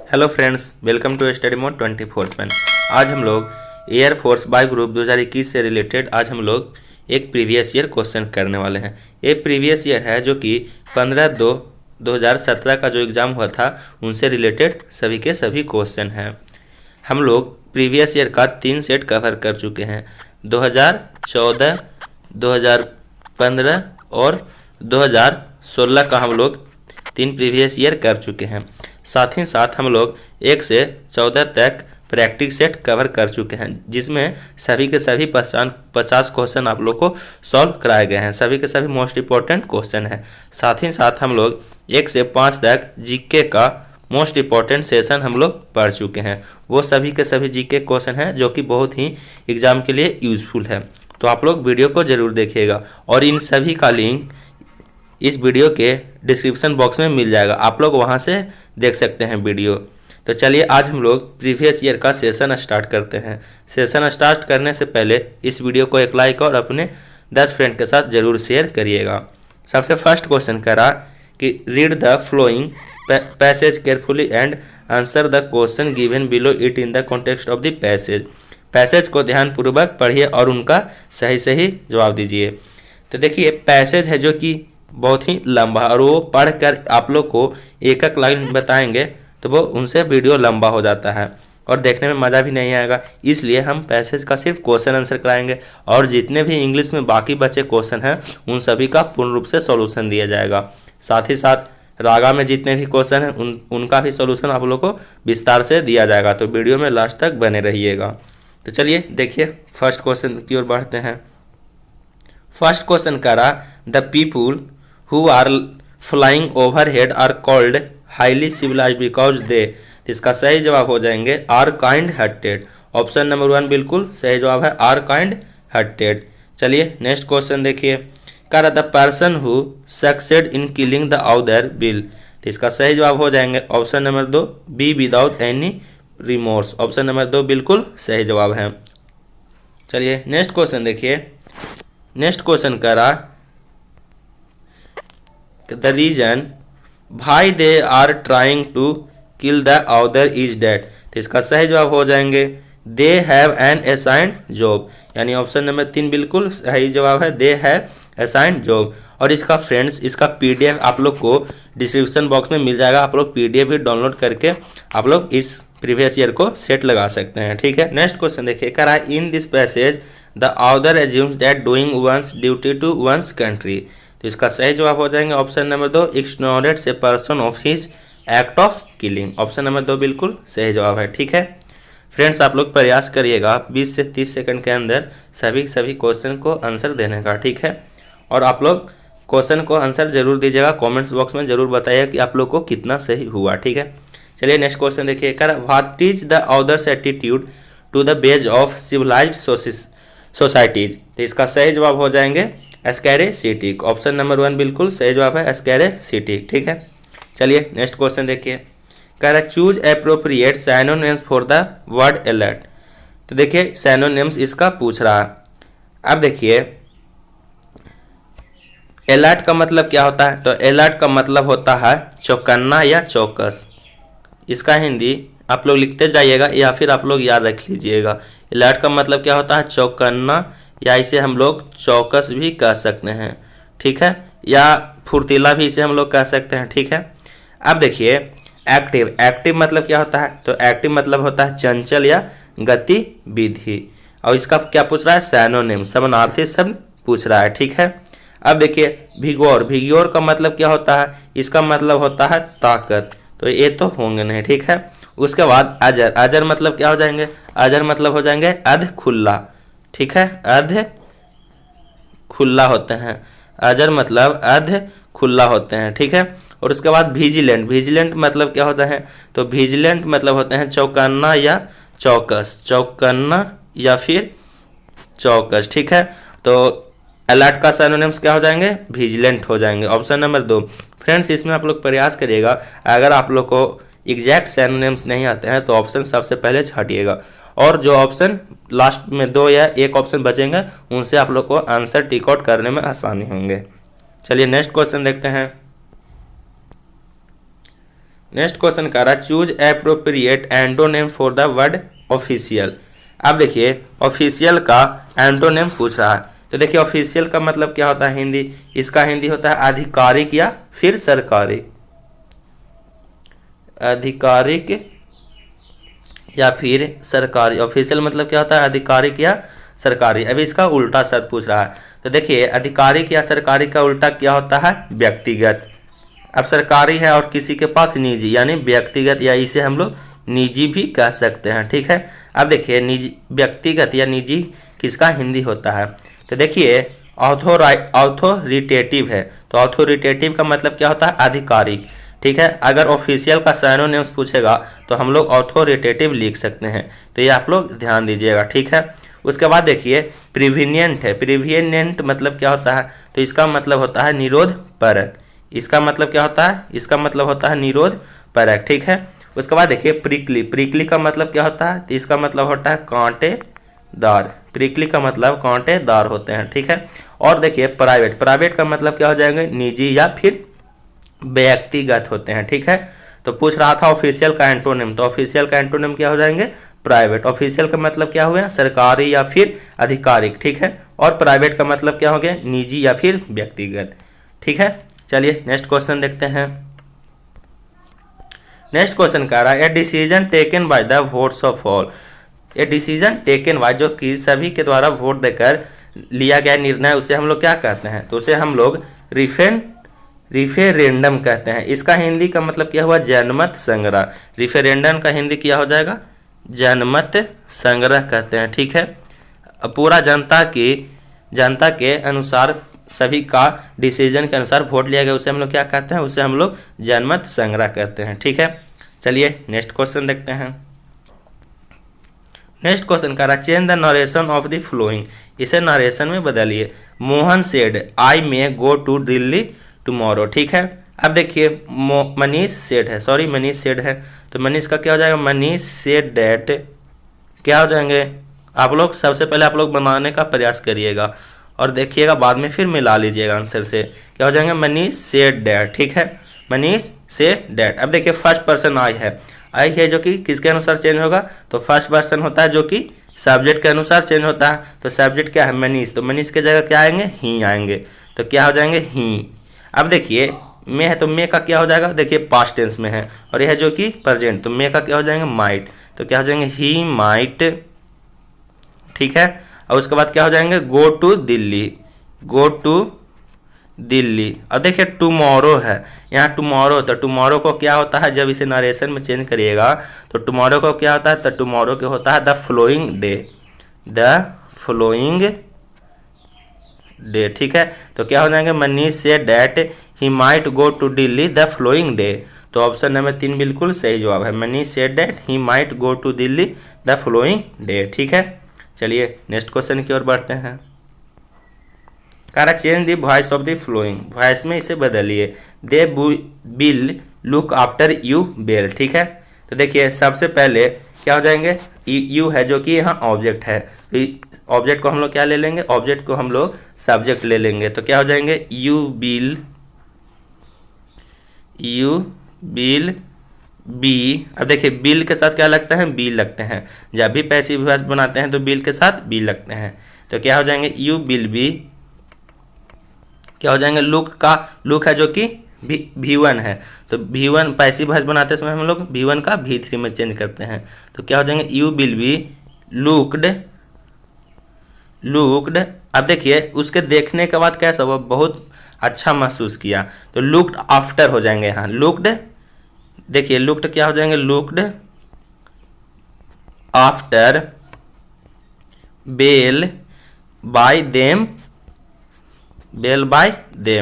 Hello friends, welcome to study mode 24/7। आज हम लोग एयरफोर्स बाय ग्रुप 2021 से रिलेटेड आज हम लोग एक प्रीवियस ईयर क्वेश्चन करने वाले हैं। ये प्रीवियस ईयर है जो कि 15/2/2017 का जो एग्ज़ाम हुआ था उनसे रिलेटेड सभी के सभी क्वेश्चन हैं। हम लोग प्रीवियस ईयर का 3 सेट कवर कर चुके हैं, 2014, 2015 और 2016 का हम लोग 3 प्रीवियस ईयर कर चुके हैं। साथ ही साथ हम लोग 1 से 14 तक प्रैक्टिस सेट कवर कर चुके हैं, जिसमें सभी के सभी 50 क्वेश्चन आप लोग को सॉल्व कराए गए हैं। सभी के सभी मोस्ट इंपॉर्टेंट क्वेश्चन है। साथ ही साथ हम लोग 1 से 5 तक जीके का मोस्ट इंपॉर्टेंट सेशन हम लोग पढ़ चुके हैं। वो सभी के सभी जीके क्वेश्चन हैं जो कि बहुत ही एग्जाम के लिए यूजफुल है। तो आप लोग वीडियो को जरूर देखिएगा और इन सभी का लिंक इस वीडियो के डिस्क्रिप्शन बॉक्स में मिल जाएगा, आप लोग वहां से देख सकते हैं वीडियो। तो चलिए आज हम लोग प्रीवियस ईयर का सेशन स्टार्ट करते हैं। सेशन स्टार्ट करने से पहले इस वीडियो को एक लाइक और अपने 10 फ्रेंड के साथ जरूर शेयर करिएगा। सबसे फर्स्ट क्वेश्चन करा कि read the flowing passage carefully and answer the question given below it in the context of the passage. Passage को ध्यानपूर्वक पढ़िए और उनका सही सही जवाब दीजिए। तो देखिए पैसेज है जो कि बहुत ही लंबा और वो पढ़कर आप लोग को एक एक लाइन बताएंगे तो वो उनसे वीडियो लंबा हो जाता है और देखने में मज़ा भी नहीं आएगा। इसलिए हम पैसेज का सिर्फ क्वेश्चन आंसर कराएंगे और जितने भी इंग्लिश में बाकी बचे क्वेश्चन हैं उन सभी का पूर्ण रूप से सॉल्यूशन दिया जाएगा। साथ ही साथ रागा में जितने भी क्वेश्चन हैं उनका भी सॉल्यूशन आप लोग को विस्तार से दिया जाएगा। तो वीडियो में लास्ट तक बने रहिएगा। तो चलिए देखिए फर्स्ट क्वेश्चन की ओर बढ़ते हैं। फर्स्ट क्वेश्चन करा the people who are flying overhead are called highly civilized because they। इसका सही जवाब हो जाएंगे are kind hearted। Option number 1 बिल्कुल सही जवाब है are kind hearted। चलिए नेक्स्ट क्वेश्चन देखिए। करा the person who succeed in killing the other will। इसका सही जवाब हो जाएंगे option number 2 be without any remorse। Option number 2 बिल्कुल सही जवाब है। चलिए नेक्स्ट क्वेश्चन देखिए। नेक्स्ट क्वेश्चन करा the reason why they are trying to kill the other is that. तो इसका सही जवाब हो जाएंगे they have an assigned job. यानी ऑप्शन नंबर 3 बिल्कुल सही जवाब है दे हैव असाइंड जॉब। और इसका फ्रेंड्स इसका पीडीएफ आप लोग को डिस्क्रिप्शन बॉक्स में मिल जाएगा। आप लोग पीडीएफ भी डाउनलोड करके आप लोग इस प्रीवियस ईयर को सेट लगा सकते हैं। ठीक है नेक्स्ट क्वेश्चन देखिए। करा in this passage the other assumes that doing one's duty to one's country. तो इसका सही जवाब हो जाएंगे option number 2 acknowledge a person of his act of killing. Option number 2 बिल्कुल सही जवाब है। ठीक है फ्रेंड्स आप लोग प्रयास करिएगा 20 से 30 सेकंड के अंदर सभी क्वेश्चन को आंसर देने का। ठीक है और आप लोग क्वेश्चन को आंसर जरूर दीजिएगा, कमेंट्स बॉक्स में जरूर बताइए कि आप लोग को कितना सही हुआ। ठीक है चलिए नेक्स्ट क्वेश्चन देखिए। What is the other's attitude to the ways of civilised societies. तो इसका सही जवाब हो जाएंगे एस्कैरेसिटिक। ऑप्शन नंबर 1 बिल्कुल सही जवाब है एस्कैरेसिटिक। ठीक है चलिए नेक्स्ट क्वेश्चन देखिए। कह रहा choose appropriate synonyms for the word alert. तो देखिए सिनोनिम्स इसका पूछ रहा है। अब देखिए अलर्ट का मतलब क्या होता है। तो अलर्ट का मतलब होता है चौकन्ना या चौकस। इसका हिंदी आप लोग लिखते जाइएगा या फिर आप लोग याद रख लीजिएगा। अलर्ट का मतलब क्या होता है चौकन्ना, या इसे हम लोग चौकस भी कह सकते हैं। ठीक है या फुर्तीला भी इसे हम लोग कह सकते हैं। ठीक है अब देखिए एक्टिव। एक्टिव मतलब क्या होता है। तो एक्टिव मतलब होता है चंचल या गतिविधि। और इसका क्या पूछ रहा है सिनोनिम, समानार्थी शब्द पूछ रहा है। ठीक है अब देखिए भिगोर। भिगोर का मतलब क्या होता है। इसका मतलब होता है ताकत। तो ये तो होंगे नहीं। ठीक है उसके बाद अजर। अजर मतलब क्या हो जाएंगे। अजर मतलब हो जाएंगे अध खुला। ठीक है अध खुला होते हैं। अजर मतलब अध खुला होते हैं। ठीक है और उसके बाद विजिलेंट। विजिलेंट मतलब क्या होता है। तो विजिलेंट मतलब होते हैं चौकन्ना या चौकस। चौकन्ना या फिर चौकस। ठीक है तो अलर्ट का सिनोनिम्स क्या हो जाएंगे विजिलेंट हो जाएंगे। ऑप्शन नंबर 2 फ्रेंड्स इसमें आप लोग प्रयास करिएगा। अगर आप लोग को एग्जैक्ट सिनोनिम्स नहीं आते हैं तो ऑप्शन सबसे पहले छाटिएगा और जो ऑप्शन लास्ट में 2 या 1 ऑप्शन बचेंगे उनसे आप लोग को आंसर टिक आउट करने में आसानी होंगे। चलिए नेक्स्ट क्वेश्चन देखते हैं। नेक्स्ट क्वेश्चन कह रहा है choose appropriate antonym for the word official. अब देखिए ऑफिशियल का एंटोनिम पूछ रहा है, तो देखिए ऑफिशियल का मतलब क्या होता है हिंदी, इसका हिंदी होता है आधिकारिक या फिर सरकारी, आधिकारिक या फिर सरकारी। ऑफिशियल मतलब क्या होता है आधिकारिक या सरकारी। अभी इसका उल्टा शब्द पूछ रहा है, तो देखिए आधिकारिक या सरकारी का उल्टा क्या होता है व्यक्तिगत। अब सरकारी है और किसी के पास निजी, यानी व्यक्तिगत, या इसे हम लोग निजी भी कह सकते हैं, ठीक है। अब देखिए निजी, व्यक्तिगत या निजी किसका हिंदी होता है, तो देखिए ऑथोरिटेटिव है, तो ऑथोरिटेटिव का मतलब क्या होता है आधिकारिक, ठीक है। अगर ऑफिशियल का सिनोनिम्स पूछेगा तो हम लोग ऑथोरिटेटिव लिख सकते हैं, तो ये आप लोग ध्यान दीजिएगा, ठीक है। उसके बाद देखिए प्रिवीनियंट है, प्रिवीनियंट मतलब क्या होता है, तो इसका मतलब होता है निरोध परक, इसका मतलब क्या होता है, इसका मतलब होता है निरोध परक, ठीक है। उसके बाद देखिए प्रिकली, प्रिकली का मतलब क्या होता है, तो इसका मतलब होता है कांटेदार, प्रिकली का मतलब कांटेदार होते हैं, ठीक है। और देखिए प्राइवेट, प्राइवेट का मतलब क्या हो जाएंगे निजी या फिर व्यक्तिगत होते हैं, ठीक है। तो पूछ रहा था ऑफिशियल का एंटोनिम, तो ऑफिशियल का एंटोनिम क्या हो जाएंगे प्राइवेट। ऑफिशियल का मतलब क्या हुआ सरकारी या फिर आधिकारिक, ठीक है। और प्राइवेट का मतलब क्या हो गया निजी या फिर व्यक्तिगत, ठीक है। चलिए नेक्स्ट क्वेश्चन देखते हैं। नेक्स्ट क्वेश्चन कह रहा है a decision taken by the votes of all, a decision taken by जो कि सभी के द्वारा वोट देकर लिया गया निर्णय, उसे हम लोग क्या कहते हैं, तो उसे हम लोग रिफेरेंडम कहते हैं। इसका हिंदी का मतलब क्या हुआ जनमत संग्रह, रिफेरेंडम का हिंदी क्या हो जाएगा जनमत संग्रह कहते हैं, ठीक है। पूरा जनता के अनुसार सभी का डिसीजन के अनुसार वोट लिया गया, उसे हम लोग क्या कहते हैं, उसे हम लोग जनमत संग्रह कहते हैं, ठीक है। चलिए नेक्स्ट क्वेश्चन देखते हैं। नेक्स्ट क्वेश्चन कह रहा है change the narration of the following, इसे नरेशन में बदलिए। Mohan said I may go to Delhi tomorrow, ठीक है। अब देखिए मनीष सेड है, सॉरी मनीष सेड है, तो मनीष का क्या हो जाएगा मनीष सेड डैट, क्या हो जाएंगे आप लोग सबसे पहले आप लोग बनाने का प्रयास करिएगा और देखिएगा बाद में फिर मिला लीजिएगा आंसर से, क्या हो जाएंगे मनीष सेड डैट, ठीक है मनीष सेड डैट। अब देखिए फर्स्ट पर्सन आई है जो कि किसके अनुसार चेंज होगा, तो फर्स्ट पर्सन होता है जो कि सब्जेक्ट के अनुसार चेंज होता है, तो सब्जेक्ट क्या है मनीष, तो मनीष के जगह क्या आएंगे ही आएंगे, तो क्या हो जाएंगे ही। अब देखिए मे है तो मे का क्या हो जाएगा, देखिए पास्ट टेंस में है और यह जो कि प्रेजेंट, तो मे का क्या हो जाएंगे माइट, तो क्या हो जाएंगे ही माइट, ठीक है। और उसके बाद क्या हो जाएंगे go to Delhi, go to Delhi. और देखिए टुमारो है, यहाँ टुमारो, तो टुमारो को क्या होता है जब इसे नरेशन में चेंज करिएगा तो टुमारो को क्या होता है, तो टुमारो के होता है the following day, the following day, ठीक है। तो क्या हो जाएंगे Manish said that he might go to Delhi the following day, तो ऑप्शन नंबर 3 बिल्कुल सही जवाब है, Manish said that he might go to Delhi the following day, ठीक है। चलिए नेक्स्ट क्वेश्चन की ओर बढ़ते हैं। कह रहा change the voice of the following, voice में इसे बदलिए। They will look after you well, ठीक है। तो देखिए सबसे पहले क्या हो जाएंगे यू है जो कि यहाँ ऑब्जेक्ट है, ऑब्जेक्ट को हम लोग क्या ले लेंगे, ऑब्जेक्ट को हम लोग सब्जेक्ट ले लेंगे, तो क्या हो जाएंगे यू बिल बी। अब देखिए बिल के साथ क्या लगता है बी लगते हैं, जब भी पैसिव वॉइस बनाते हैं तो बिल के साथ बी लगते हैं, तो क्या हो जाएंगे यू बिल बी, क्या हो जाएंगे लुक है जो कि V1 है, तो V1 पैसिव वॉइस बनाते समय हम लोग V1 का V3 में चेंज करते हैं, तो क्या हो जाएंगे यू विल बी लुक्ड। अब देखिए उसके देखने के बाद कैसा हुआ, बहुत अच्छा महसूस किया, तो लुक्ड आफ्टर हो जाएंगे यहाँ लुक्ड। देखिए लुक्ड क्या हो जाएंगे looked after well by them,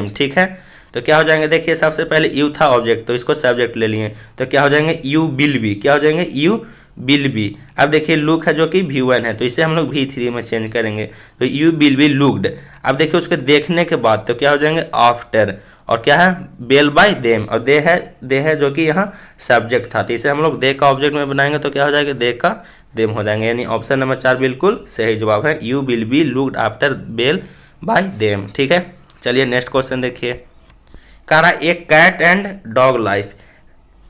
ठीक है। तो क्या हो जाएंगे देखिए सबसे पहले यू था ऑब्जेक्ट, तो इसको सब्जेक्ट ले लिए, तो क्या हो जाएंगे यू विल बी, क्या हो जाएंगे यू विल बी। अब देखिए लुक है जो कि V1 है, तो इसे हम लोग V3 में चेंज करेंगे, तो यू विल बी लुक्ड। अब देखिए उसके देखने के बाद तो क्या हो जाएंगे आफ्टर, और क्या है बेल बाय देम, और दे है जो कि यहाँ सब्जेक्ट था, तो इसे हम लोग दे का ऑब्जेक्ट में बनाएंगे, तो क्या हो जाएगा दे का देम हो जाएंगे, यानी ऑप्शन नंबर 4 बिल्कुल सही जवाब है, you will be looked after well by them, ठीक है। चलिए नेक्स्ट क्वेश्चन देखिए। कह रहा एक कैट एंड डॉग लाइफ,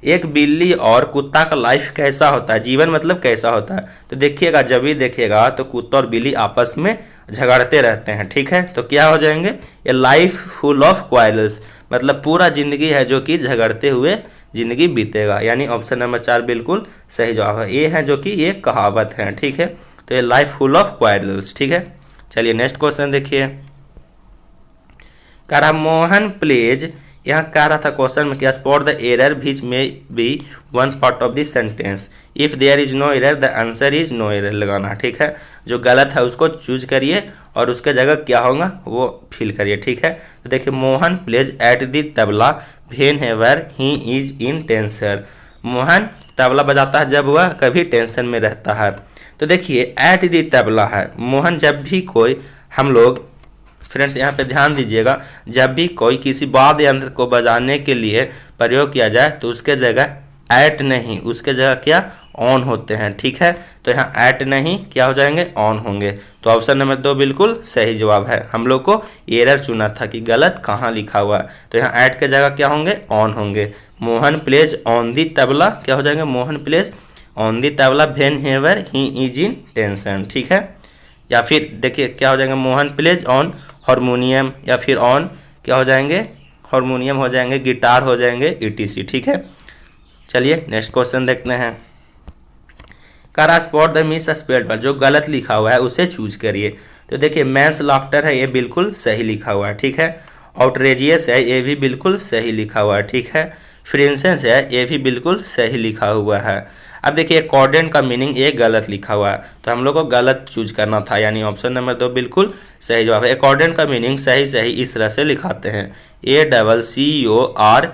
एक बिल्ली और कुत्ता का लाइफ कैसा होता है, जीवन मतलब कैसा होता है। तो देखिएगा, जब भी देखिएगा तो कुत्ता और बिल्ली आपस में झगड़ते रहते हैं, ठीक है। तो क्या हो जाएंगे, ये लाइफ फुल ऑफ क्वारल्स, मतलब पूरा जिंदगी है जो कि झगड़ते हुए जिंदगी बीतेगा, यानी ऑप्शन नंबर 4 बिल्कुल सही जवाब है। ये है जो कि ये कहावत है, ठीक है। तो ये लाइफ फुल ऑफ क्वारल्स, ठीक है। चलिए नेक्स्ट क्वेश्चन देखिए। कह रहा मोहन प्लेज, यहाँ कह रहा था क्वेश्चन में क्या, spot the error which may be one part of the sentence, if there is no error the answer is no error लगाना, ठीक है। जो गलत है उसको चूज करिए और उसके जगह क्या होगा वो फिल करिए, ठीक है। तो देखिए, Mohan pledge at the tabla whenever he is in tension, Mohan tabla बजाता है जब वह कभी टेंशन में रहता है। तो देखिए एट द तबला है, मोहन जब भी कोई, हम लोग फ्रेंड्स यहाँ पे ध्यान दीजिएगा, जब भी कोई किसी वाद्य यंत्र को बजाने के लिए प्रयोग किया जाए तो उसके जगह एट नहीं, उसके जगह क्या ऑन होते हैं, ठीक है। तो यहाँ एट नहीं क्या हो जाएंगे, ऑन होंगे। तो ऑप्शन नंबर 2 बिल्कुल सही जवाब है। हम लोग को एरर चुना था कि गलत कहाँ लिखा हुआ है, तो यहाँ एट के जगह क्या होंगे, ऑन होंगे। Mohan plays on the tabla क्या हो जाएंगे, Mohan plays on the tabla whenever he is in tension, ठीक है। या फिर देखिए क्या हो जाएगा, मोहन प्लेज ऑन हारमोनियम, या फिर ऑन क्या हो जाएंगे, हारमोनियम हो जाएंगे, गिटार हो जाएंगे, ईटीसी, ठीक है। चलिए नेक्स्ट क्वेश्चन देखते हैं। करा स्पॉट द मिस स्पेल्ड पर, जो गलत लिखा हुआ है उसे चूज करिए। तो देखिए मैंस लाफ्टर है, ये बिल्कुल सही लिखा हुआ है, ठीक है। आउटरेजियस है, ये भी बिल्कुल सही लिखा हुआ है, ठीक है। फ्रिंसेंस है, ये भी बिल्कुल सही लिखा हुआ है। अब देखिए अकॉर्डेंट का मीनिंग ये गलत लिखा हुआ है, तो हम लोग को गलत चूज करना था, यानी ऑप्शन नंबर 2 बिल्कुल सही जवाब है। अकॉर्डेंट का मीनिंग सही सही इस तरह से लिखाते हैं, ACCORDANT,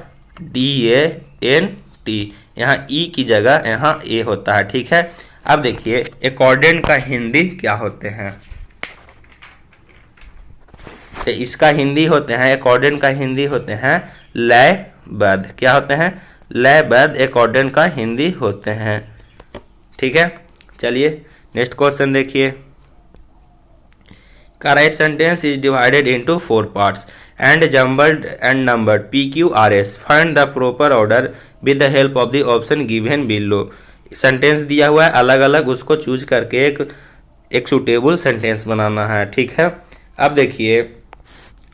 यहाँ ई की जगह यहाँ ए होता है, ठीक है। अब देखिए अकॉर्डेंट का हिंदी क्या होते हैं, तो इसका हिंदी होते हैं, अकॉर्डेंट का हिंदी होते हैं लयबद्ध, क्या होते हैं, लयबद्ध अकॉर्डेंट का हिंदी होते हैं, ठीक है। चलिए नेक्स्ट क्वेश्चन देखिए। Correct sentence is divided into 4 parts and jumbled and numbered PQRS, find the proper order with the help of the option given below. Sentence दिया हुआ है अलग अलग, उसको चूज करके एक सुटेबल सेंटेंस बनाना है, ठीक है। अब देखिए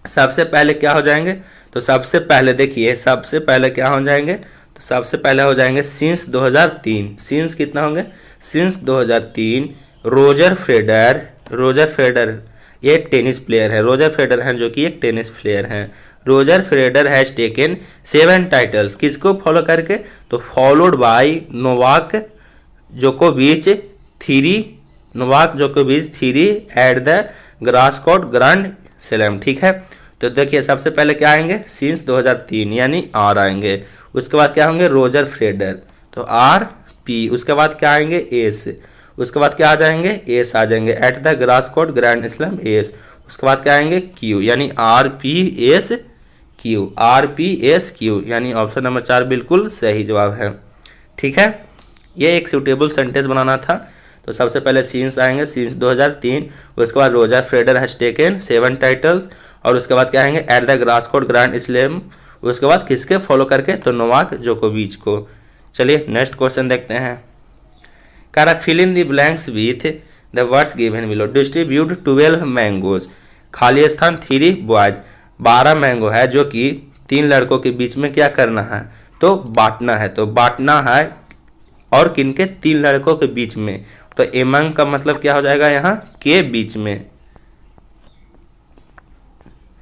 सबसे पहले क्या हो जाएंगे, तो सबसे पहले देखिए सबसे पहले क्या हो जाएंगे, तो सबसे पहले हो जाएंगे सिंस 2003, सिंस कितना होंगे, since 2003 Roger fader, Roger fader ये एक टेनिस प्लेयर है, रोजर फेडर हैं जो कि एक टेनिस प्लेयर हैं। Roger fader has taken 7 titles, किसको फॉलो करके, तो फॉलोड बाय नोवाक जोकोविच 3, नोवाक जोकोविच 3 eight the grass court grand slam, ठीक है। तो देखिए सबसे पहले क्या आएंगे, सिंस 2003 यानी आर आएंगे, उसके बाद क्या होंगे रोजर फेडर, तो आर पी, उसके बाद क्या आएंगे एस, उसके बाद क्या आ जाएंगे एस आ जाएंगे, at the grass court grand slam S, उसके बाद क्या आएंगे क्यू, यानी RPS क्यू, RPS क्यू, यानी ऑप्शन नंबर 4 बिल्कुल सही जवाब है, ठीक है। ये एक सूटेबल सेंटेंस बनाना था, तो सबसे पहले सीन्स आएंगे, सीन्स 2003, उसके बाद Roger fader has taken 7 titles, और उसके बाद क्या आएंगे eight the grass court grand slam, उसके बाद किसके फॉलो करके, तो नोवाक जोकोविच को। चलिए नेक्स्ट क्वेश्चन देखते हैं। करा fill in the blanks with the words given below, distribute 12 mangoes, खाली स्थान 3 बॉयज, 12 मैंगो है जो कि 3 लड़कों के बीच में क्या करना है, तो बांटना है, तो बांटना है और किनके, 3 लड़कों के बीच में, तो एमंग का मतलब क्या हो जाएगा यहाँ के बीच में,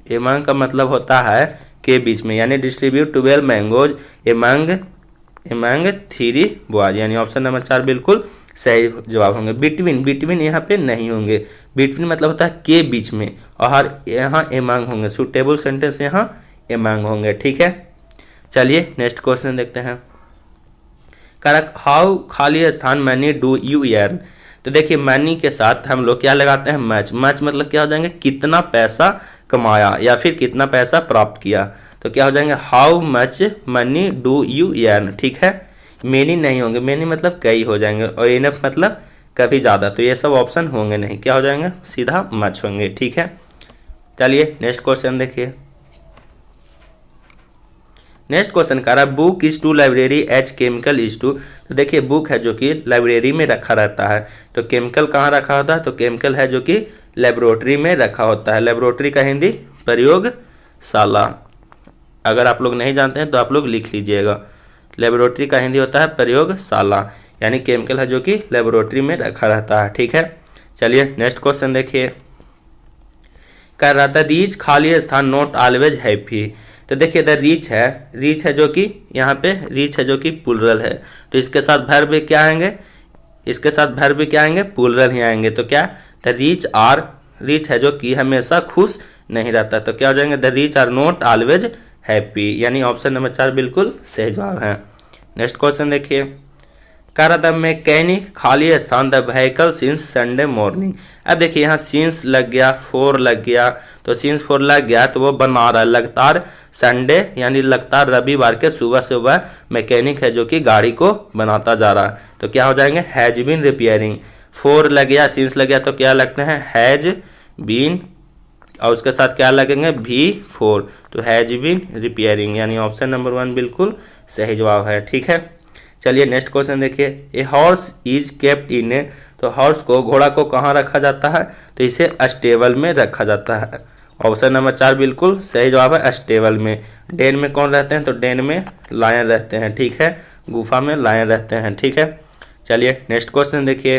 एमंग का मतलब होता है के बीच में, यानी डिस्ट्रीब्यूट 12 मैंगोज एमंग 3 बॉयज, यानी ऑप्शन नंबर 4 बिल्कुल सही जवाब होंगे। बिटवीन, बिटवीन यहाँ पे नहीं होंगे, बिटवीन मतलब होता है के बीच में, और यहाँ एमंग होंगे, सुटेबल सेंटेंस यहाँ एमंग होंगे, ठीक है। चलिए नेक्स्ट क्वेश्चन देखते हैं। करेक्ट हाउ खाली स्थान मनी डू यू अर्न, तो देखिए मनी के साथ हम लोग क्या लगाते हैं मच, मच मतलब क्या हो जाएंगे कितना पैसा कमाया या फिर कितना पैसा प्राप्त किया, तो क्या हो जाएंगे how much money do you earn, ठीक है। मेनी नहीं होंगे, मेनी मतलब कई हो जाएंगे, और इनफ मतलब कभी ज़्यादा, तो ये सब ऑप्शन होंगे नहीं, क्या हो जाएंगे सीधा मच होंगे, ठीक है। चलिए नेक्स्ट क्वेश्चन देखिए। नेक्स्ट क्वेश्चन कह रहा है book is to library as chemical is to. तो देखिए बुक है जो कि लाइब्रेरी में रखा रहता है, तो केमिकल कहाँ रखा होता है, तो केमिकल है जो कि लेबोरेटरी में रखा होता है। लेबोरेटरी का हिंदी प्रयोगशाला। अगर आप लोग नहीं जानते हैं तो आप लोग लिख लीजिएगा, लेबोरेटरी का हिंदी होता है प्रयोगशाला, यानी केमिकल है जो कि लेबोरेटरी में रखा रहता है। ठीक है, चलिए नेक्स्ट क्वेश्चन देखिए। कह रहा था रीच खाली स्थान नॉट ऑलवेज हैप्पी। तो देखिए द रीच है जो कि यहाँ पे रीच है जो कि प्लूरल है, तो इसके साथ वर्ब क्या आएंगे, इसके साथ वर्ब क्या आएंगे, प्लूरल ही आएंगे। तो क्या द रीच है जो कि हमेशा खुश नहीं रहता, तो क्या हो जाएंगे the reach our not always happy, यानी ऑप्शन नंबर 4 बिल्कुल सही जवाब है। नेक्स्ट क्वेश्चन देखिए। कह रहा था मैकेनिक खाली स्थान the vehicle since Sunday morning. अब देखिए यहाँ सिंस लग गया, फोर लग गया, तो सिंस फोर लग गया तो वो बना रहा है लगातार संडे यानी लगातार रविवार के सुबह सुबह मैकेनिक है जो कि गाड़ी को बनाता जा रहा है, तो क्या हो जाएंगे हैज बीन रिपेयरिंग। फोर लग गया, सिंस लग गया, तो क्या लगते हैं हैज बीन, और उसके साथ क्या लगेंगे भी फोर, तो हैज बीन रिपेयरिंग, यानी ऑप्शन नंबर 1 बिल्कुल सही जवाब है। ठीक है, चलिए नेक्स्ट क्वेश्चन देखिए। A horse is kept in ए, तो हॉर्स को घोड़ा को कहाँ रखा जाता है, तो इसे स्टेबल में रखा जाता है। ऑप्शन नंबर 4 बिल्कुल सही जवाब है, स्टेबल में। डेन में कौन रहते हैं, तो डेन में लायन रहते हैं। ठीक है, गुफा में लायन रहते हैं। ठीक है, चलिए नेक्स्ट क्वेश्चन देखिए।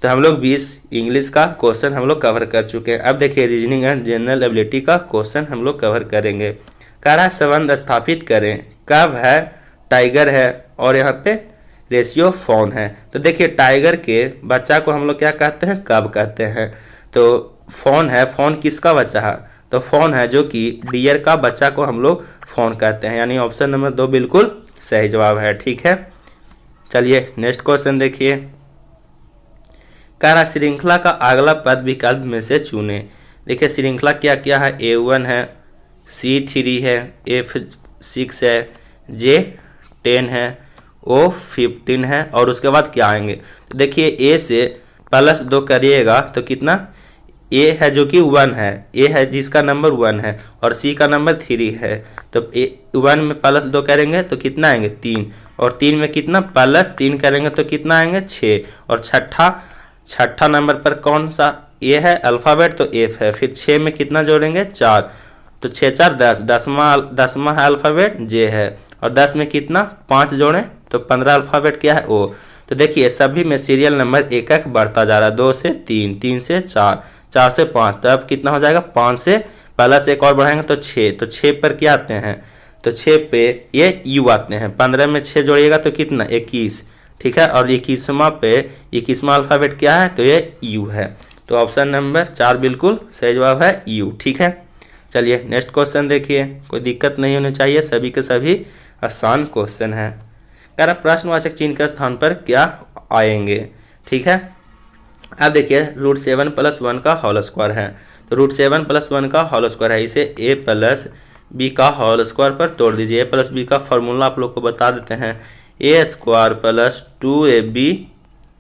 तो हम लोग 20 इंग्लिश का क्वेश्चन हम लोग कवर कर चुके हैं। अब देखिए रीजनिंग एंड जनरल एबिलिटी का क्वेश्चन हम लोग कवर करेंगे। कह रहा है संबंध स्थापित करें, कब है, टाइगर है, और यहाँ पे रेशियो फोन है। तो देखिए टाइगर के बच्चा को हम लोग क्या कहते हैं, कब कहते हैं। तो फोन है, फोन किसका बच्चा है, तो फोन है जो कि डियर का बच्चा को हम लोग फोन कहते हैं, यानी ऑप्शन नंबर 2 बिल्कुल सही जवाब है। ठीक है, चलिए नेक्स्ट क्वेश्चन देखिए। कह रहा श्रृंखला का अगला पद विकल्प में से चुने। देखिए श्रृंखला क्या क्या है, A1 है, C3 है, F6 है, J10 है, O15 है, और उसके बाद क्या आएंगे, तो देखिए A से +2 करिएगा तो कितना, A है जो कि 1 है, A है जिसका नंबर 1 है, और C का नंबर 3 है, तो 1 में +2 करेंगे तो कितना आएंगे 3, और 3 में कितना +3 करेंगे तो कितना आएंगे 6, और छठा नंबर पर कौन सा A है, अल्फ़ाबेट, तो F है। फिर 6 में कितना जोड़ेंगे 4, तो 6 4 10, 10वां है अल्फ़ाबेट J है, और 10 में कितना 5 जोड़ें तो 15 अल्फ़ाबेट क्या है O। तो देखिए सभी में सीरियल नंबर एक एक बढ़ता जा रहा है, 2 से 3, 3 से 4, 4 से 5, तो अब कितना हो जाएगा 5 से प्लस एक और बढ़ाएंगे तो 6, तो 6 पर क्या आते हैं, तो 6 पे ये U आते हैं, 15 में 6 जोड़िएगा तो कितना 21। ठीक है, और 21वां अल्फ़ाबेट क्या है, तो ये U है, तो ऑप्शन नंबर 4 बिल्कुल सही जवाब है U। ठीक है, चलिए नेक्स्ट क्वेश्चन देखिए, कोई दिक्कत नहीं होनी चाहिए, सभी के सभी आसान क्वेश्चन है। कह रहा प्रश्नवाचक चिन्ह के स्थान पर क्या आएंगे। ठीक है, अब देखिए √7 + 1 का होल स्क्वायर है, तो √7 + 1 का होल स्क्वायर है, इसे a + b का होल स्क्वायर पर तोड़ दीजिए। a + b का फॉर्मूला आप लोग को बता देते हैं, a² + 2ab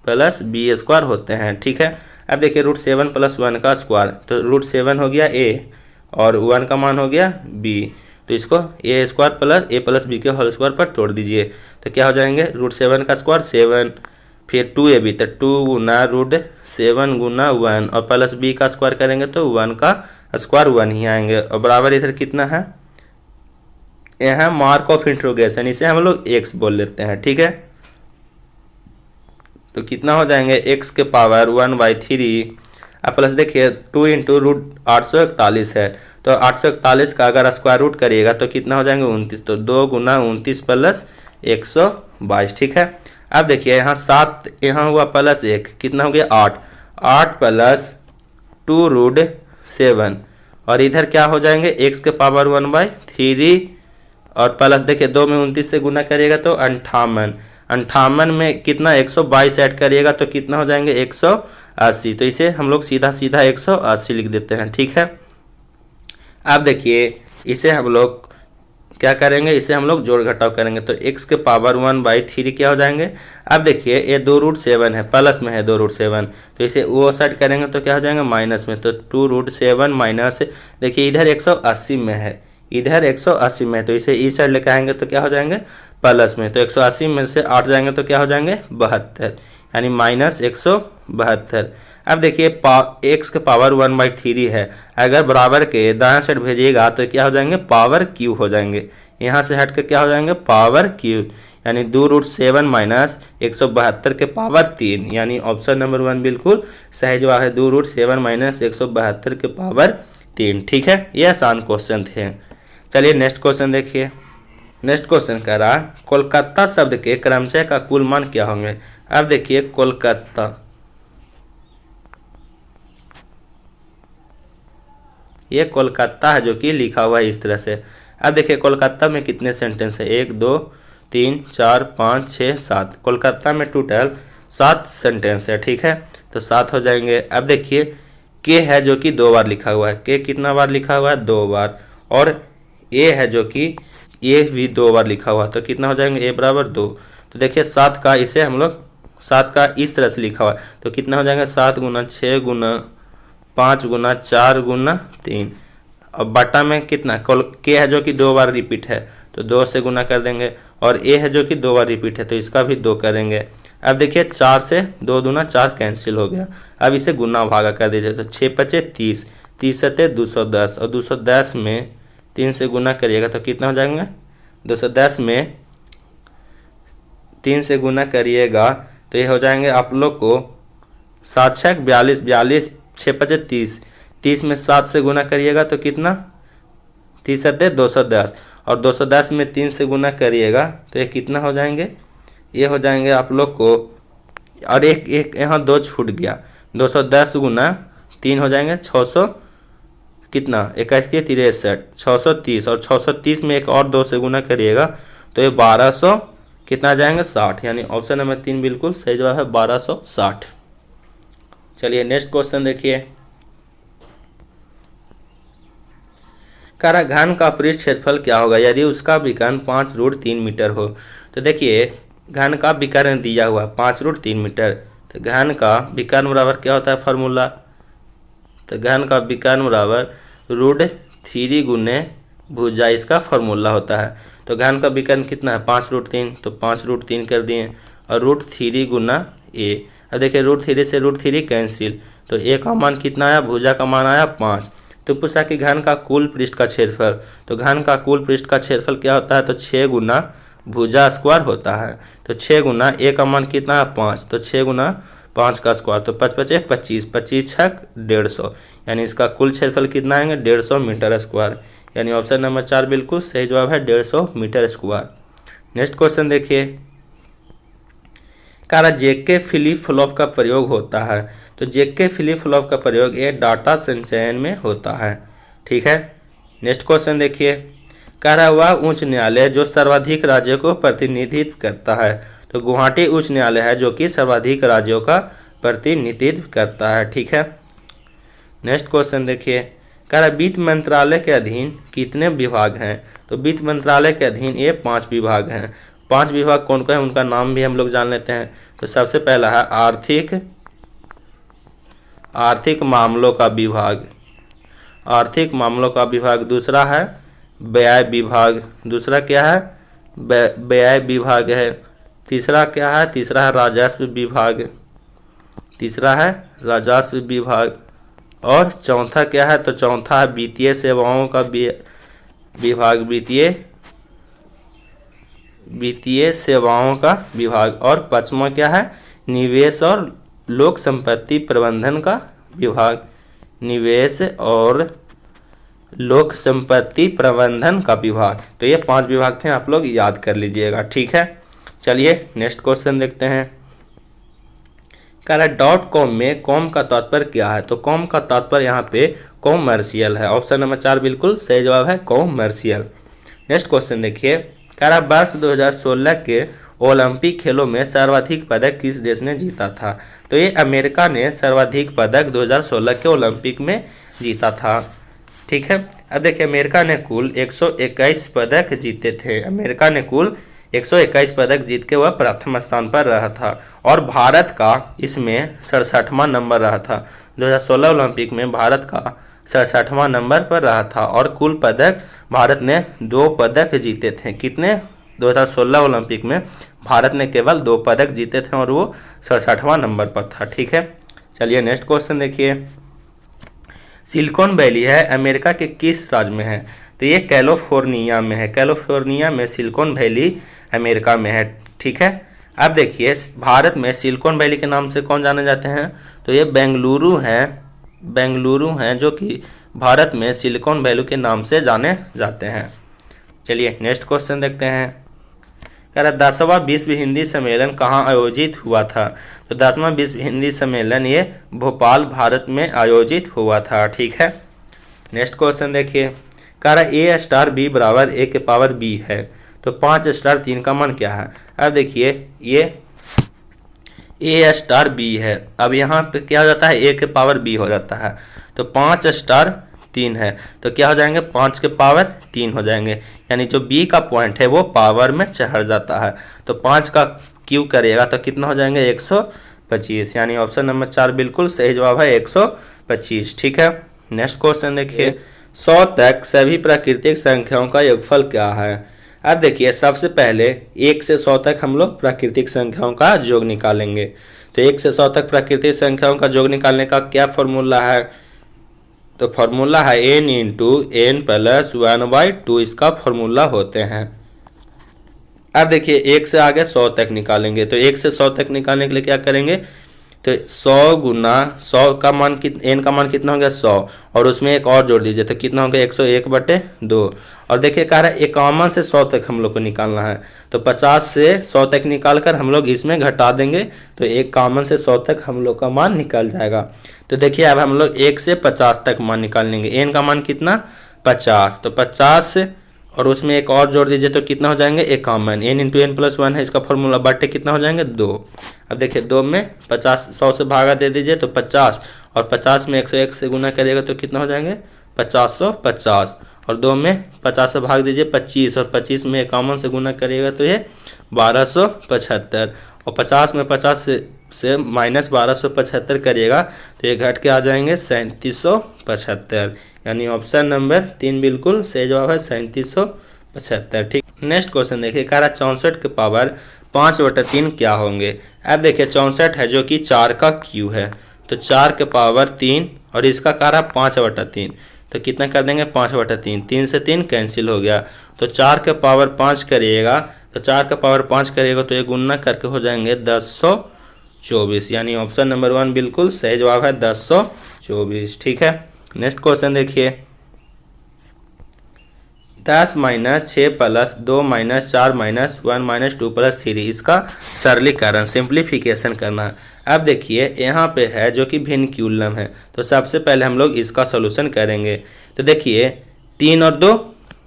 + b² होते हैं। ठीक है, अब देखिए √7 + 1 का स्क्वायर, तो √7 हो गया a और 1 का मान हो गया b, तो इसको a² + a + b के होल स्क्वायर पर तोड़ दीजिए, तो क्या हो जाएंगे √7 का स्क्वायर 7, फिर 2ab, तो 2 गुना √7 गुना 1, और प्लस b का स्क्वायर करेंगे तो 1 का स्क्वायर 1 ही आएंगे, और बराबर इधर कितना है, यह मार्क ऑफ इंट्रोगेशन, इसे हम लोग x बोल लेते हैं। ठीक है, तो कितना हो जाएंगे x के पावर 1/3, अब प्लस देखिए 2 × √841 है, तो 841 का अगर स्क्वायर रूट करिएगा तो कितना हो जाएंगे 29, तो 2 गुना 29 + 122। ठीक है, अब देखिए यहाँ 7 यहाँ हुआ +1 कितना हो गया 8, 8 + 2√7, और इधर क्या हो जाएंगे x के पावर 1/3, और प्लस देखिए 2 में 29 से गुना करिएगा तो 58, 58 में कितना 122 ऐड करिएगा तो कितना हो जाएंगे 180, तो इसे हम लोग सीधा 180 लिख देते हैं। ठीक है, अब देखिए इसे हम लोग क्या करेंगे, इसे हम लोग जोड़ घटाव करेंगे, तो x के पावर 1/3 क्या हो जाएंगे। अब देखिए ये 2√7 है, प्लस में है 2√7, तो इसे वो साइड करेंगे तो क्या हो जाएंगे माइनस में, तो 2√7 माइनस, देखिए इधर 180 में है, इधर 180 में, तो इसे इस साइड लेके आएंगे तो क्या हो जाएंगे प्लस में, तो 180 में से 8 जाएंगे तो क्या हो जाएंगे 72, यानी माइनस 172। अब देखिए x के पावर 1/3 है, अगर बराबर के दाएं साइड भेजिएगा तो क्या हो जाएंगे पावर क्यूब हो जाएंगे, यहाँ से हट के क्या हो जाएंगे पावर क्यूब, यानी 2√7 माइनस 172 के पावर 3, यानी ऑप्शन नंबर 1 बिल्कुल सही जवाब है, 2√7 माइनस 172 के पावर 3। ठीक है, ये आसान क्वेश्चन थे। चलिए नेक्स्ट क्वेश्चन देखिए। नेक्स्ट क्वेश्चन कह रहा कोलकाता शब्द के क्रमशः का कुल मान क्या होंगे। अब देखिए कोलकाता, ये कोलकाता है जो कि लिखा हुआ है इस तरह से। अब देखिए कोलकाता में कितने सेंटेंस है, 1 2 3 4 5 6 7, कोलकाता में टोटल 7 सेंटेंस है। ठीक है, तो 7 हो जाएंगे। अब देखिए के है जो कि 2 बार लिखा हुआ है, के कितना बार लिखा हुआ है 2 बार, और ए है जो कि ए भी 2 बार लिखा हुआ, तो कितना हो जाएंगे ए बराबर 2। तो देखिए 7 का इसे हम लोग 7 का इस तरह से लिखा हुआ है, तो कितना हो जाएगा 7 गुना 6 गुना 5 गुना 4 गुना 3, और बटा में कितना के है जो कि 2 बार रिपीट है तो 2 से गुना कर देंगे, और ए है जो कि 2 बार रिपीट है तो इसका भी 2 करेंगे। अब देखिए 4 से 2 दूना 4 कैंसिल हो गया, अब इसे गुना भागा कर दीजिए, तो 6 5 30, 30 सते 210, और 210 में 3 से गुना करिएगा तो कितना हो जाएंगे 210 में 3 से गुना करिएगा तो ये हो जाएंगे आप लोग को 7 6 42, 42 6 5 30, 30 में 7 से गुना करिएगा तो कितना 30 सते 210, और 210 में 3 से गुना करिएगा तो ये कितना हो जाएंगे, ये हो जाएंगे आप लोग को, और एक यहाँ 2 छूट गया, 210 गुना 3 हो जाएंगे 600 कितना 21 63, 630, और 630 में एक और 2 से गुना करिएगा तो ये 1200 कितना जाएंगे 60, यानी ऑप्शन नंबर 3 बिल्कुल सही जवाब है 1260। चलिए नेक्स्ट क्वेश्चन देखिए। घन का पृष्ठ क्षेत्रफल क्या होगा यदि उसका विकर्ण 5√3 मीटर हो। तो देखिए घन का विकर्ण दिया हुआ 5√3 मीटर, तो घन का विकर्ण बराबर क्या होता है फार्मूला, तो घन का विकर्ण बराबर √3 गुने भुजा इसका फार्मूला होता है। तो घन का विकर्ण कितना है 5√3, तो 5√3 कर दिए, और √3 गुना ए। अब देखिए √3 से √3 कैंसिल, तो ए का मान कितना आया, भुजा का मान आया 5। तो पूछा कि घन का कुल पृष्ठ का क्षेत्रफल, तो घन का कुल पृष्ठ का क्षेत्रफल क्या होता है, तो 6 गुना भुजा स्क्वायर होता है, तो 6 गुना ए का मान कितना है 5, तो 6 गुना 5 का स्क्वायर, तो 5 5 25, 25 6 150, यानी इसका कुल क्षेत्रफल कितना आएंगे 150 मीटर स्क्वायर, यानी ऑप्शन नंबर 4 बिल्कुल सही जवाब है 150 मीटर स्क्वायर। नेक्स्ट क्वेश्चन देखिए। जेके फ्लिप फ्लॉप का प्रयोग होता है, तो जेके फ्लिप फ्लॉप का प्रयोग ये डाटा संचयन में होता है। ठीक है, नेक्स्ट क्वेश्चन देखिए। वह उच्च न्यायालय जो सर्वाधिक राज्यों को प्रतिनिधित्व करता है, तो गुवाहाटी उच्च न्यायालय है जो कि सर्वाधिक राज्यों का प्रतिनिधित्व करता है। ठीक है, नेक्स्ट क्वेश्चन देखिए। वित्त मंत्रालय के अधीन कितने विभाग हैं, तो वित्त मंत्रालय के अधीन ये 5 विभाग हैं। 5 विभाग कौन कौन है उनका नाम भी हम लोग जान लेते हैं। तो सबसे पहला है आर्थिक मामलों का विभाग, आर्थिक मामलों का विभाग। दूसरा है व्यय विभाग, दूसरा क्या है व्यय विभाग है। तीसरा क्या है, तीसरा है राजस्व विभाग, तीसरा है राजस्व विभाग। और चौथा क्या है, तो चौथा है वित्तीय सेवाओं का विभाग, वित्तीय सेवाओं का विभाग। और पांचवा क्या है, निवेश और लोक संपत्ति प्रबंधन का विभाग, निवेश और लोक संपत्ति प्रबंधन का विभाग। तो ये 5 विभाग थे, आप लोग याद कर लीजिएगा। ठीक है, चलिए नेक्स्ट क्वेश्चन देखते हैं। .com में कॉम का तात्पर्य क्या है, तो कॉम का तात्पर्य यहाँ पे कॉमर्शियल है। ऑप्शन नंबर 4 बिल्कुल सही जवाब है कॉमर्शियल। नेक्स्ट क्वेश्चन देखिए। वर्ष 2016 के ओलंपिक खेलों में सर्वाधिक पदक किस देश ने जीता था, तो ये अमेरिका ने सर्वाधिक पदक 2016 के ओलंपिक में जीता था। ठीक है, अब देखिए अमेरिका ने कुल 121 पदक जीते थे, अमेरिका ने कुल 121 पदक जीत के वह प्रथम स्थान पर रहा था, और भारत का इसमें 67वां नंबर रहा था। 2016 ओलंपिक में भारत का 67वां नंबर पर रहा था और कुल पदक भारत ने 2 पदक जीते थे। कितने? 2016 ओलंपिक में भारत ने केवल 2 पदक जीते थे और वो 67वां नंबर पर था। ठीक है, चलिए नेक्स्ट क्वेश्चन देखिए। सिलिकॉन वैली है अमेरिका के किस राज्य में है? तो ये कैलिफोर्निया में है। कैलिफोर्निया में सिलिकॉन वैली अमेरिका में है। ठीक है, अब देखिए भारत में सिलिकॉन वैली के नाम से कौन जाने जाते हैं? तो ये बेंगलुरु हैं जो कि भारत में सिलिकॉन वैली के नाम से जाने जाते हैं। चलिए नेक्स्ट क्वेश्चन देखते हैं। कह रहा 10वां विश्व हिंदी सम्मेलन कहाँ आयोजित हुआ था? तो 10वां विश्व हिंदी सम्मेलन ये भोपाल भारत में आयोजित हुआ था। ठीक है, नेक्स्ट क्वेश्चन देखिए। कह रहा ए स्टार बी बराबर ए के पावर बी है, तो 5 स्टार 3 का मान क्या है? अब देखिए ये ए स्टार बी है, अब यहाँ पे क्या हो जाता है? ए के पावर बी हो जाता है। तो 5 स्टार 3 है तो क्या हो जाएंगे? 5 के पावर 3 हो जाएंगे, यानी जो बी का पॉइंट है वो पावर में चढ़ जाता है। तो 5 का क्यूब करिएगा तो कितना हो जाएंगे? 125, यानी ऑप्शन नंबर 4 बिल्कुल सही जवाब है 125। ठीक है, नेक्स्ट क्वेश्चन देखिए। 100 तक सभी प्राकृतिक संख्याओं का योगफल क्या है? अब देखिए सबसे पहले 1 से 100 तक हम लोग प्राकृतिक संख्याओं का योग निकालेंगे। तो 1 से 100 तक प्राकृतिक संख्याओं का योग निकालने का क्या फॉर्मूला है? तो फॉर्मूला है n इंटू एन प्लस 1/2, इसका फॉर्मूला होते हैं। अब देखिए 1 से आगे 100 तक निकालेंगे, तो 1 से 100 तक निकालने के लिए क्या करेंगे? तो 100 गुना 100 का मान n का मान कितना हो गया? 100, और उसमें एक और जोड़ दीजिए तो कितना हो गया? 101/2। और देखिए कह रहा है 51 से 100 तक हम लोग को निकालना है, तो 50 से 100 तक निकाल कर हम लोग इसमें घटा देंगे तो 51 से 100 तक हम लोग का मान निकल जाएगा। तो देखिए अब हम लोग 1 से 50 तक मान निकाल लेंगे। n का मान कितना? 50, तो 50 और उसमें एक और जोड़ दीजिए तो कितना हो जाएंगे? 51। n इंटू एन प्लस 1 है इसका फॉर्मूला, बटे कितना हो जाएंगे? 2। अब देखिए 2 में 50 100 से भागा दे दीजिए तो 50, और 50 में 101 से गुना करिएगा तो कितना हो जाएंगे? 5050, और 2 में 50 से भाग दीजिए 25, और 25 में 51 से गुना करिएगा तो ये 1275, और 50 में 50 से माइनस 1275 करिएगा तो ये घट के आ जाएंगे 3775, यानी ऑप्शन नंबर 3 बिल्कुल सही जवाब है 3775। ठीक, नेक्स्ट क्वेश्चन देखिए। कह रहा 64 के पावर 5/3 क्या होंगे? अब देखिए 64 है जो कि 4 का क्यू है, तो 4 के पावर 3 और इसका कह रहा 5/3, तो कितना कर देंगे? 5/3। 3 से 3 कैंसिल हो गया, तो 4 के पावर 5 करिएगा, तो 4 के पावर 5 करिएगा तो ये गुणना करके हो जाएंगे 1024, यानी ऑप्शन नंबर 1 बिल्कुल सही जवाब है 1024। ठीक है, नेक्स्ट क्वेश्चन देखिए। 10 - 6 + 2 - 4 - 1 - 2 + 3, इसका सरलीकरण सिंप्लीफिकेशन करना है। अब देखिए यहाँ पे है जो कि विनक्यूलम है, तो सबसे पहले हम लोग इसका सोल्यूशन करेंगे। तो देखिए 3 और 2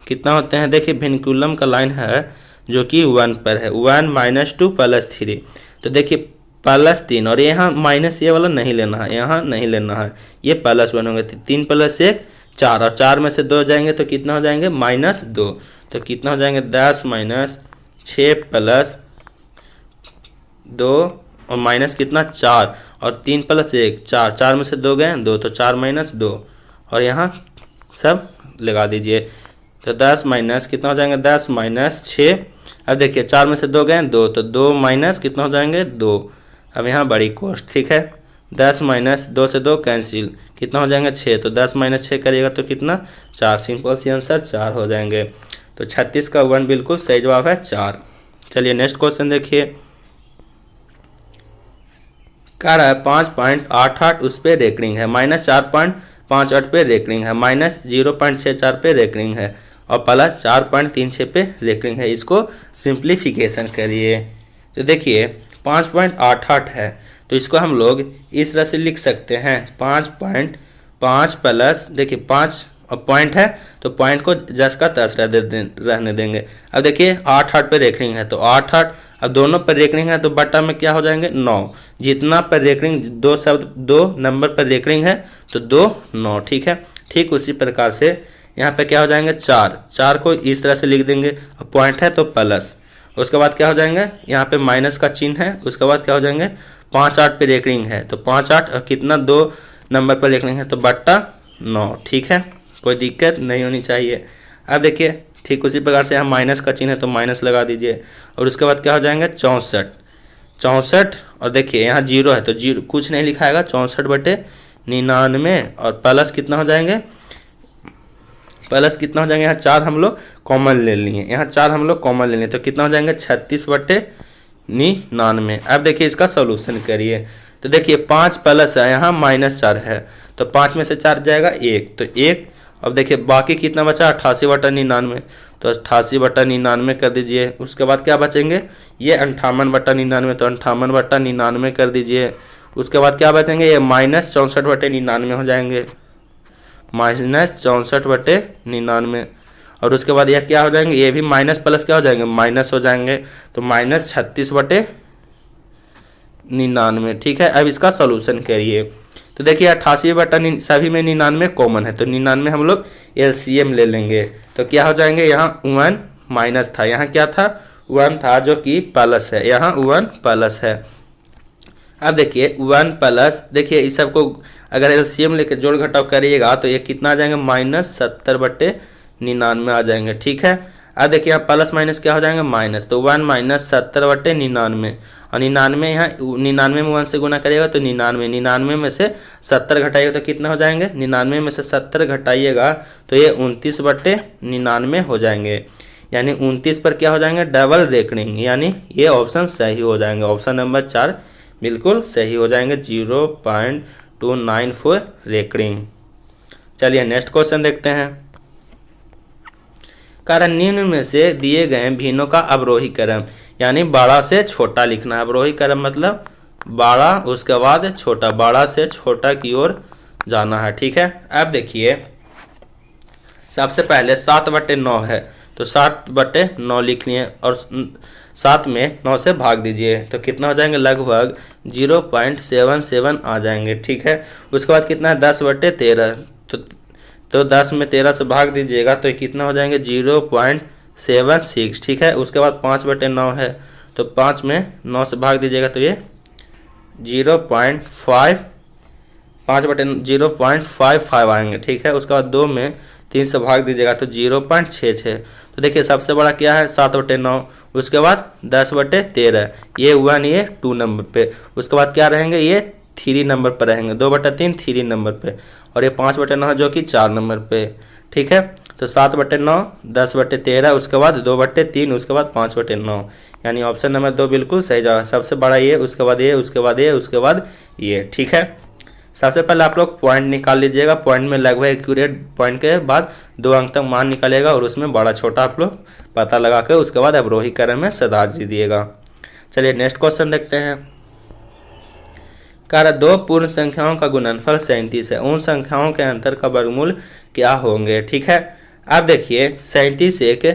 कितना होते हैं? देखिए विनक्यूलम का लाइन है जो कि 1 पर है, 1 - 2 + 3, तो देखिए +3, और यहाँ माइनस ये वाला नहीं लेना है, यहाँ नहीं लेना है, ये +1 होंगे। 3 + 1 4, और 4 में से 2 जाएंगे तो कितना हो जाएंगे? -2, तो कितना हो जाएंगे? 10 - 6 + 2 और माइनस कितना? 4, और 3 + 1 4, 4 में से 2 गए 2, तो 4 - 2, और यहाँ सब लगा दीजिए तो 10 माइनस कितना हो जाएंगे? 10 - 6, अब देखिए 4 में से 2 गए 2, तो 2 माइनस कितना हो जाएंगे? 2। अब यहाँ बड़ी कोष्ट, ठीक है, 10 - 2 से 2 कैंसिल, कितना हो जाएंगे? 6, तो 10 - 6 करिएगा तो कितना? 4, सिंपल सी आंसर 4 हो जाएंगे। तो 36 का 1 बिल्कुल सही जवाब है 4। चलिए नेक्स्ट क्वेश्चन देखिए। कह रहा है 5.88 उस पर रेकरिंग है, -4.58 पे रेकरिंग है, -0.64 पे रेकरिंग है, और +4.36 पे रेकरिंग है। इसको सिंप्लीफिकेशन करिए। तो देखिए 5.88 है तो इसको हम लोग इस तरह से लिख सकते हैं 5.5 प्लस, देखिए 5 और पॉइंट है तो पॉइंट को जस का तस रहने देंगे। अब देखिए 8 पे रेकरिंग है तो 8, अब दोनों पर रेकरिंग है तो बट्टा में क्या हो जाएंगे? 9। जितना पर रेकरिंग, दो शब्द 2 नंबर पर रेकरिंग है तो 2 9, ठीक है। ठीक उसी प्रकार से यहाँ पे क्या हो जाएंगे? 4 को इस तरह से लिख देंगे, और पॉइंट है तो प्लस, उसके बाद क्या हो जाएंगे? यहाँ पे माइनस का चिन्ह है, उसके बाद क्या हो जाएंगे? 5 8 पे रेकरिंग है तो 5 8, और कितना 2 नंबर पर रेकरिंग है तो बट्टा 9। ठीक है, कोई दिक्कत नहीं होनी चाहिए। अब देखिए ठीक उसी प्रकार से यहाँ माइनस का चिन्ह है तो माइनस लगा दीजिए, और उसके बाद क्या हो जाएंगे 64। 64 और देखिए यहाँ जीरो है तो जीरो कुछ नहीं लिखा है, 64/99, और प्लस कितना हो जाएंगे, प्लस कितना हो जाएंगे, यहाँ 4 हम लोग कॉमन ले लिए, यहाँ 4 हम लोग कॉमन ले लिए तो कितना हो जाएंगे 36/99। अब देखिए इसका सोल्यूशन करिए तो देखिए 5 प्लस है, यहाँ -4 है तो 5 में से 4 जाएगा 1 तो 1। अब देखिए बाकी कितना बचा 88/99, तो 88/99 कर दीजिए। उसके बाद क्या बचेंगे ये 58/99, तो 58/99 कर दीजिए। उसके बाद क्या बचेंगे ये -64/99 हो जाएंगे, -64/99। और उसके बाद यह क्या हो जाएंगे, ये भी माइनस प्लस क्या हो जाएंगे माइनस हो जाएंगे, तो -36/99। ठीक है, अब इसका सोल्यूशन करिए तो देखिए 88 सभी में 99 कॉमन है तो 99 हम लोग एलसीएम ले लेंगे तो क्या हो जाएंगे, यहाँ 1 माइनस था, यहाँ क्या था 1 था जो कि प्लस है, यहाँ 1 प्लस है। अब देखिए 1 प्लस, देखिए इस सबको अगर एलसीएम लेके जोड़ घटाव करिएगा तो ये कितना आ जाएंगे -70/99 आ जाएंगे। ठीक है, अब देखिए यहाँ प्लस माइनस क्या हो जाएंगे माइनस, तो 1 - 70/99, और 99 यहाँ 99 में 1 से गुना करिएगा तो 99 में से 70 घटाइएगा तो कितना हो जाएंगे, 99 में से 70 घटाइएगा तो ये 29/99 हो जाएंगे, यानी 29 पर क्या हो जाएंगे डबल रेकरिंग, यानी ये ऑप्शन सही हो जाएंगे, ऑप्शन नंबर 4 बिल्कुल सही हो जाएंगे, 0.294 रेकरिंग। चलिए नेक्स्ट क्वेश्चन देखते हैं। कारण निम्न में से दिए गए भिन्नों का अवरोही क्रम, यानी बड़ा से छोटा लिखना है। अवरोही क्रम मतलब बड़ा उसके बाद छोटा, बड़ा से छोटा की ओर जाना है। ठीक है, अब देखिए सबसे पहले 7/9 है तो 7/9 लिख लिए और 7 में 9 से भाग दीजिए तो कितना हो जाएंगे लगभग 0.77 आ जाएंगे। ठीक है, उसके बाद कितना है 10/13 तो 10 में 13 से भाग दीजिएगा तो कितना हो जाएंगे 0.76। ठीक है, उसके बाद 5/9 है तो 5 में 9 से भाग दीजिएगा तो ये 0.55 आएंगे। ठीक है, उसके बाद 2 में 3 से भाग दीजिएगा तो 0.66। तो देखिए सबसे बड़ा क्या है 7/9, उसके बाद 10/13, ये 1 ये 2 नंबर पे, उसके बाद क्या रहेंगे ये 3 नंबर पर रहेंगे, 2/3 3 नंबर पे, और ये 5/9 जो कि 4 नंबर पे। ठीक है, तो 7/9 10/13 उसके बाद 2/3 उसके बाद 5/9, यानी ऑप्शन नंबर 2 बिल्कुल सही जवाब। सबसे बड़ा ये, उसके बाद ये, उसके बाद ये, उसके बाद ये। ठीक है, सबसे पहले आप लोग पॉइंट निकाल लीजिएगा, पॉइंट में लगभग एक्यूरेट पॉइंट के बाद 2 अंक तक मान निकालेगा और उसमें बड़ा छोटा आप लोग पता लगा के उसके बाद अवरोही क्रम में सुधार दीजिएगा। चलिए नेक्स्ट क्वेश्चन देखते हैं। कार्य 2 पूर्ण संख्याओं का गुणनफल 37 है, उन संख्याओं के अंतर का वर्गमूल क्या होंगे। ठीक है, अब देखिए 37 एक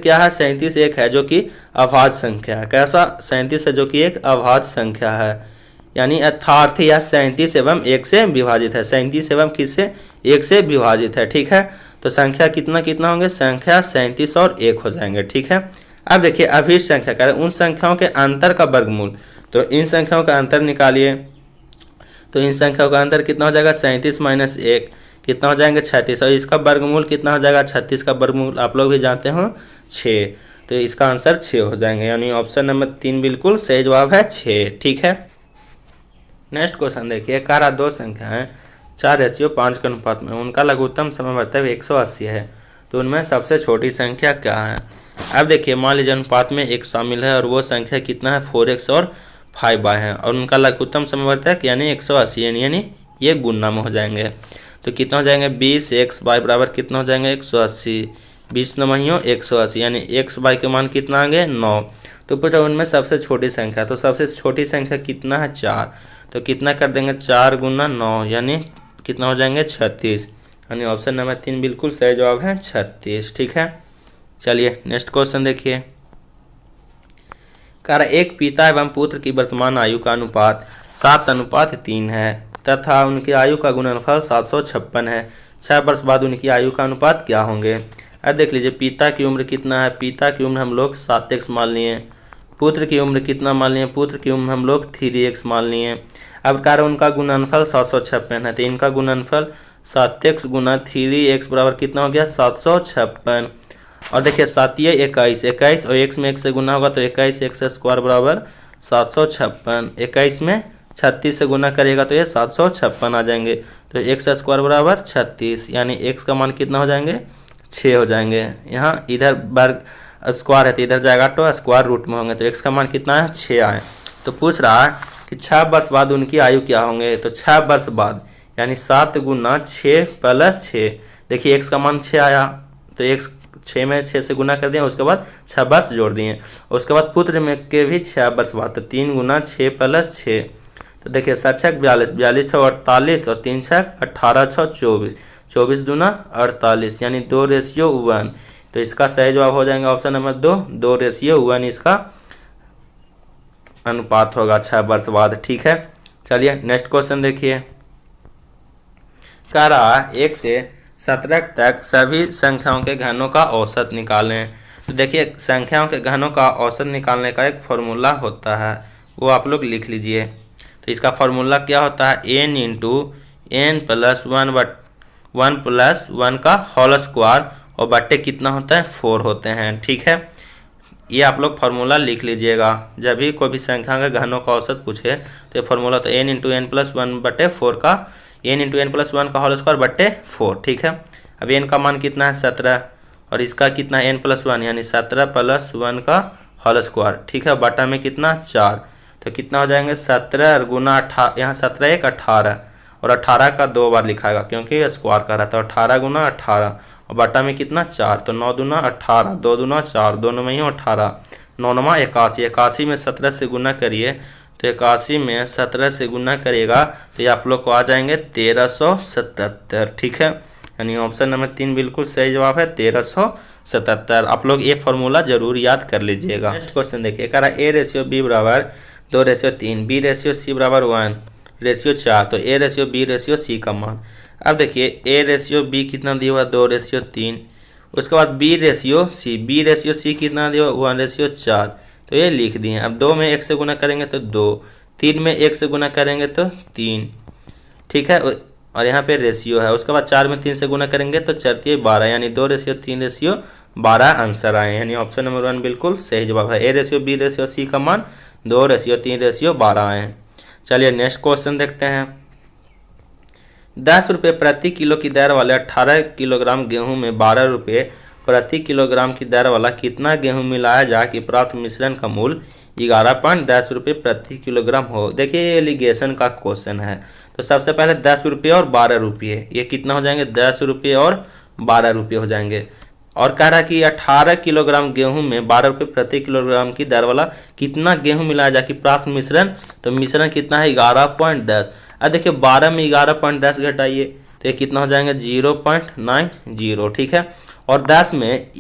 क्या है, 37 एक है जो कि अभाज्य संख्या है। कैसा 37 है जो कि एक अभाज्य संख्या है, यानी अर्थार्थ या 37 एवं 1 से विभाजित है, 37 एवं किससे 1 से विभाजित है। ठीक है, तो संख्या कितना कितना होंगे, संख्या 37 और 1 हो जाएंगे। ठीक है, अब देखिए अभिष्ट संख्या करें उन संख्याओं के अंतर का वर्गमूल, तो इन संख्याओं का अंतर निकालिए तो इन संख्याओं का अंतर कितना हो जाएगा 37 - 1 कितना हो जाएंगे 36, और इसका वर्गमूल कितना हो जाएगा 36 का वर्गमूल आप लोग भी जानते हो 6, तो इसका आंसर 6 हो जाएंगे, यानी ऑप्शन नंबर 3 बिल्कुल सही जवाब है 6। ठीक है, नेक्स्ट क्वेश्चन देखिए। कार्य 2 संख्या है 4:5 के अनुपात में, उनका लघुत्तम समवर्तक 180 है, तो उनमें सबसे छोटी संख्या क्या है। अब देखिए मान लीजिए अनुपात में 1 शामिल है और वो संख्या कितना है 4x और 5y है, और उनका लघुत्तम समवर्तक यानी 180 यानी ये गुणा में हो जाएंगे तो कितना हो जाएंगे 20x y बराबर कितना हो जाएंगे 180, 20 9 180, यानी x y के मान कितना आएंगे 9। तो पूछा उनमें सबसे छोटी संख्या, तो सबसे छोटी संख्या कितना है 4, तो कितना कर देंगे 4 × 9 यानी कितना हो जाएंगे 36, यानी ऑप्शन नंबर 3 बिल्कुल सही जवाब है 36। ठीक है, चलिए नेक्स्ट क्वेश्चन देखिए। कार्य एक पिता एवं पुत्र की वर्तमान आयु का अनुपात 7:3 है तथा उनकी आयु का गुणनफल 756 है। 6 वर्ष बाद उनकी आयु का अनुपात क्या होंगे। अब देख लीजिए पिता की उम्र कितना है, पिता की उम्र हम लोग 7x मान लिए, पुत्र की उम्र कितना मान लिए, पुत्र की उम्र हम लोग 3x मान लिए। अब कह रहे उनका गुणनफल 756 है, तो इनका गुणनफल 7x गुना 3x बराबर कितना हो गया 756। और देखिए 7 ये 21 और x में 1 से गुना होगा तो 21 x स्क्वायर बराबर 756। 21 में 36 से गुना करेगा तो ये 756 आ जाएंगे। तो x स्क्वायर बराबर 36, यानी x का मान कितना हो जाएंगे 6 हो जाएंगे। यहाँ इधर वर्ग स्क्वायर है तो इधर जाएगा तो स्क्वायर रूट में होंगे, तो x का मान कितना है 6 आए। तो पूछ रहा है कि 6 वर्ष बाद उनकी आयु क्या होंगे, तो 6 वर्ष बाद यानी 7 गुना 6 प्लस 6। देखिए x का मान 6 आया तो x 6 में 6 से गुना कर दिए, उसके बाद 6 वर्ष जोड़ दिए। उसके बाद पुत्र में के भी 6 वर्ष बाद, तो 3 गुना 6 प्लस 6। तो देखिए 7 छक 42, 42 छक 48 और 3 छक 18 छक 24, 24 दूना 48 यानी 2:1। तो इसका सही जवाब हो जाएगा ऑप्शन नंबर 2:1 इसका अनुपात होगा 6 वर्ष बाद। ठीक है, चलिए नेक्स्ट क्वेश्चन देखिए। कह रहा 1 से 17 तक सभी संख्याओं के घनों का औसत निकालें। तो देखिए संख्याओं के घनों का औसत निकालने का एक फॉर्मूला होता है, वो आप लोग लिख लीजिए। तो इसका फॉर्मूला क्या होता है n into n plus 1 plus 1 का होल स्क्वायर और बट्टे कितना होता है 4 होते हैं। ठीक है, ये आप लोग फार्मूला लिख लीजिएगा। जब भी कोई भी संख्या का घनों का औसत पूछे तो ये फार्मूला तो n इंटू n प्लस 1 बटे 4 का n इंटू n प्लस 1 का होल स्क्वायर बटे 4। ठीक है, अब n का मान कितना है 17 और इसका कितना n प्लस 1 यानी 17 प्लस 1 का होल स्क्वायर। ठीक है, बटा में कितना 4, तो कितना हो जाएंगे 17 गुना 18, यहाँ 17 1 18 और 18 का 2 बार लिखाएगा क्योंकि ये स्क्वायर का रहा था। 18 गुना 18 और बटा में कितना 4, तो 9 दूना 18, 2 दूना 4, दोनों में ही 18, 9 नमा 81, 81 में 17 से गुना करिए तो 81 में 17 से गुना करिएगा तो ये आप लोग को आ जाएंगे 1377। ठीक है, यानी ऑप्शन नंबर 3 बिल्कुल सही जवाब है 1377। आप लोग ये फॉर्मूला जरूर याद कर लीजिएगा। नेक्स्ट क्वेश्चन देखिए, कह रहा a/b बराबर 2/3, b/c बराबर 1/4, तो a/b/c का मान। अब देखिए a/b कितना दिया हुआ 2/3, उसके बाद b/c कितना दिया हुआ 1/4, तो ये लिख दिए। अब 2 में 1 से गुना करेंगे तो 2, 3 में 1 से गुना करेंगे तो 3। ठीक है, और यहाँ पे रेशियो है। उसके बाद 4 में 3 से गुना करेंगे तो 4 12 यानी 2/3/12 आंसर आए, यानी ऑप्शन नंबर 1 बिल्कुल सही जवाब है। a/b/c का मान 2/3/12 आए। चलिए नेक्स्ट क्वेश्चन देखते हैं। 10 रुपये प्रति किलो की दर वाले 18 किलोग्राम गेहूं में 12 रुपये प्रति किलोग्राम की दर वाला कितना गेहूं मिलाया जाए कि प्राप्त मिश्रण का मूल्य 11.10 रुपये प्रति किलोग्राम हो। देखिए ये एलिगेशन का क्वेश्चन है, तो सबसे पहले 10 रुपये और 12 रुपये, ये कितना हो जाएंगे 10 रुपये और 12 रुपये हो जाएंगे। और कह रहा कि 18 किलोग्राम गेहूं में 12 रुपये प्रति किलोग्राम की दर वाला कितना गेहूं मिलाया जाए कि प्राप्त मिश्रण, तो मिश्रण कितना है 11.10। अब देखिए 12 में 11.10 घटाइए तो ये कितना हो जाएंगे 0.90। ठीक है, और 10 में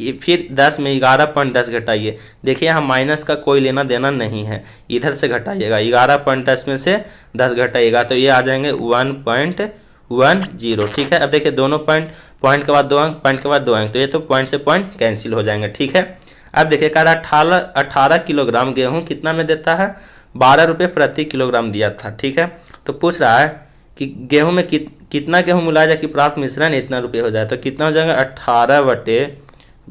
11.10 घटाइए। देखिए यहाँ माइनस का कोई लेना देना नहीं है, इधर से घटाइएगा 11.10 में से 10 घटाइएगा तो ये आ जाएंगे 1.10। ठीक है, अब देखिए दोनों पॉइंट के बाद 2 अंक, पॉइंट के बाद 2 अंक, तो ये तो पॉइंट से पॉइंट कैंसिल हो जाएंगे। ठीक है, अब देखिए कह रहा 18 किलोग्राम गेहूं कितना में देता है 12 रुपये प्रति किलोग्राम दिया था। ठीक है, तो पूछ रहा है कि गेहूं में कितना गेहूं मिलाया जाए कि प्राप्त मिश्रण इतना रुपये हो जाए, तो कितना हो जाएगा 18 बटे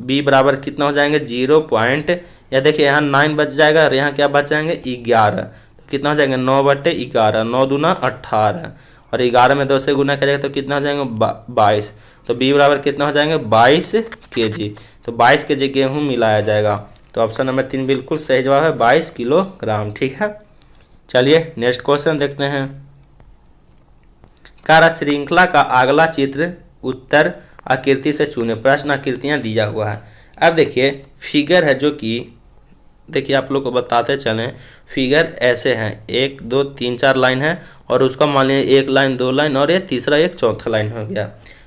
b बराबर कितना हो जाएंगे 0 पॉइंट, या देखिए यहाँ 9 बच जाएगा और यहाँ क्या बच जाएंगे 11, तो कितना हो जाएंगे 9 बटे 11, 9 दूना 18 और 11 में 2 से गुना करेगा तो कितना हो जाएंगे 22, तो b बराबर कितना हो जाएंगे 22 kg, तो 22 kg गेहूं मिलाया जाएगा। तो ऑप्शन नंबर 3 बिल्कुल सही जवाब है 22 किलोग्राम। ठीक है, चलिए नेक्स्ट क्वेश्चन देखते हैं। कार्य श्रृंखला का अगला चित्र उत्तर आकृति से चुने, प्रश्न आकृतियां दिया हुआ है। अब देखिए फिगर है जो कि देखिए आप लोग को बताते चलें, फिगर ऐसे हैं 1 2 3 4 लाइन है और उसका मान लीजिए 1 लाइन 2 लाइन और ये तीसरा एक चौथा लाइन हो गया।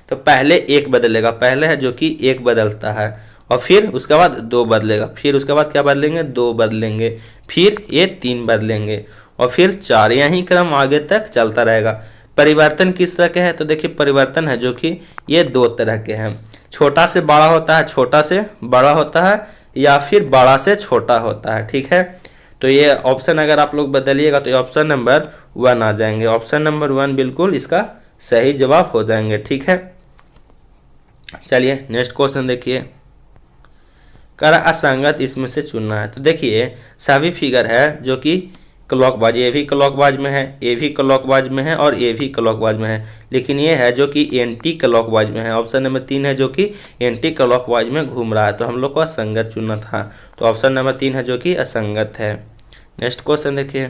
तो पहले 1 बदलेगा, पहले है जो कि 1 बदलता है और फिर उसके बाद 2 बदलेगा, फिर उसके बाद क्या बदलेंगे 2 बदलेंगे, फिर ये 3 बदलेंगे और फिर 4, यही क्रम आगे तक चलता रहेगा। परिवर्तन किस तरह के हैं, तो देखिए परिवर्तन है जो कि ये 2 तरह के हैं, छोटा से बड़ा होता है, छोटा से बड़ा होता है या फिर बड़ा से छोटा होता है। ठीक है, तो ये ऑप्शन अगर आप लोग बदलिएगा तो ये ऑप्शन नंबर 1 आ जाएंगे। ऑप्शन नंबर 1 बिल्कुल इसका सही जवाब हो जाएंगे। ठीक है, चलिए नेक्स्ट क्वेश्चन देखिए। कह रहा असंगत इसमें से चुनना है। तो देखिए सभी फिगर है जो कि क्लॉकवाइज, ये भी क्लॉकवाइज में है, ये भी क्लॉकवाइज में है और ये भी क्लॉकवाइज में है, लेकिन ये है जो कि एंटी क्लॉकवाइज में है। ऑप्शन नंबर 3 है जो कि एंटी क्लॉकवाइज में घूम रहा है, तो हम लोग को असंगत चुनना था। तो ऑप्शन नंबर 3 है जो कि असंगत है। नेक्स्ट क्वेश्चन देखिए।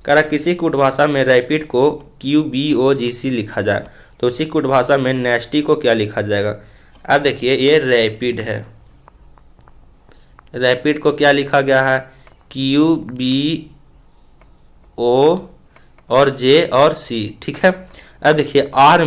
कह रहा किसी कूट भाषा में रैपिड को QBOGC लिखा जाए, तो उसी कूट भाषा में नेस्टी को क्या लिखा जाएगा। अब देखिए ये रैपिड है, रैपिड को क्या लिखा गया है QBO और J और C। ठीक है, अब देखिए R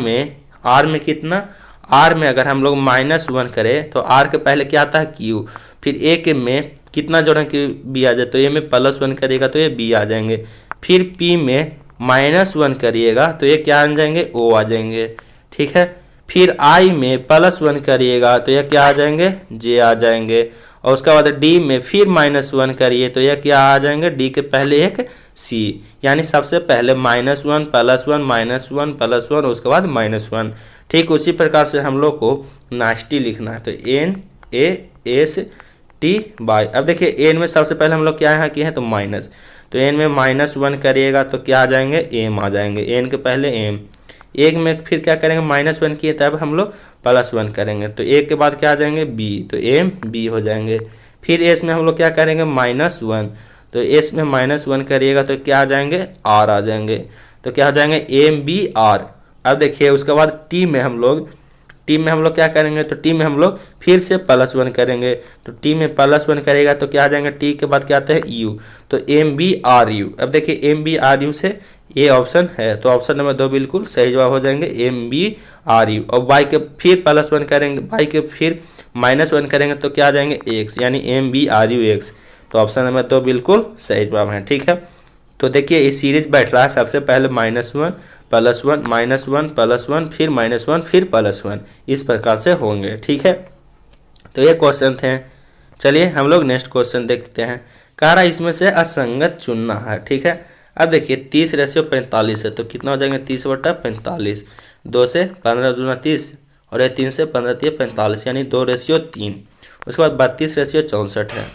में कितना, R में अगर हम लोग -1 करें तो R के पहले क्या आता है Q, फिर A के में कितना जोड़ें कि B आ जाए, तो A में +1 करिएगा तो ये B आ जाएंगे, फिर P में -1 करिएगा तो ये क्या आ जाएंगे O आ जाएंगे। ठीक है, फिर I में +1 करिएगा तो ये क्या आ जाएंगे J आ जाएंगे, और उसके बाद D में फिर -1 करिए तो यह क्या आ जाएंगे, D के पहले एक C, यानी सबसे पहले -1 +1 -1 उसके बाद -1। ठीक उसी प्रकार से हम लोग को नास्टी लिखना है, तो NASTY। अब देखिए N में सबसे पहले हम लोग क्या यहाँ किए हैं तो माइनस, तो N में -1 करिएगा तो क्या आ जाएंगे M आ जाएंगे, N के पहले M। एक में फिर क्या करेंगे -1 किए तब हम लोग +1 करेंगे, तो एक के बाद क्या आ जाएंगे B, तो MB हो जाएंगे। फिर S में हम लोग क्या करेंगे -1, तो S में -1 करिएगा तो क्या आ जाएंगे R आ जाएंगे, तो क्या आ जाएंगे MBR। अब देखिए उसके बाद T में हम लोग क्या करेंगे, तो T में हम लोग फिर से +1 करेंगे, तो T में +1 करेगा तो क्या आ जाएंगे, T के बाद क्या आता है U, तो MBRU। अब देखिए MBRU से ये ऑप्शन है, तो ऑप्शन नंबर 2 बिल्कुल सही जवाब हो जाएंगे MBRU। और Y के फिर +1 करेंगे, Y के फिर -1 करेंगे तो क्या आ जाएंगे X, यानी MBRUX। तो ऑप्शन नंबर 2 बिल्कुल सही जवाब है। ठीक है, तो देखिए ये सीरीज बैठ रहा है, सबसे पहले -1 +1 +1 फिर -1 फिर +1, इस प्रकार से होंगे। ठीक है, तो ये क्वेश्चन थे। चलिए हम लोग नेक्स्ट क्वेश्चन देखते हैं। कह रहा इसमें से असंगत चुनना है। ठीक है, अब देखिए 30:45 है, तो कितना हो जाएंगे 30/45, 2 से 15 दूना 30 और ये 3 से 15 3 45, यानी 2:3। उसके बाद 32:64 है,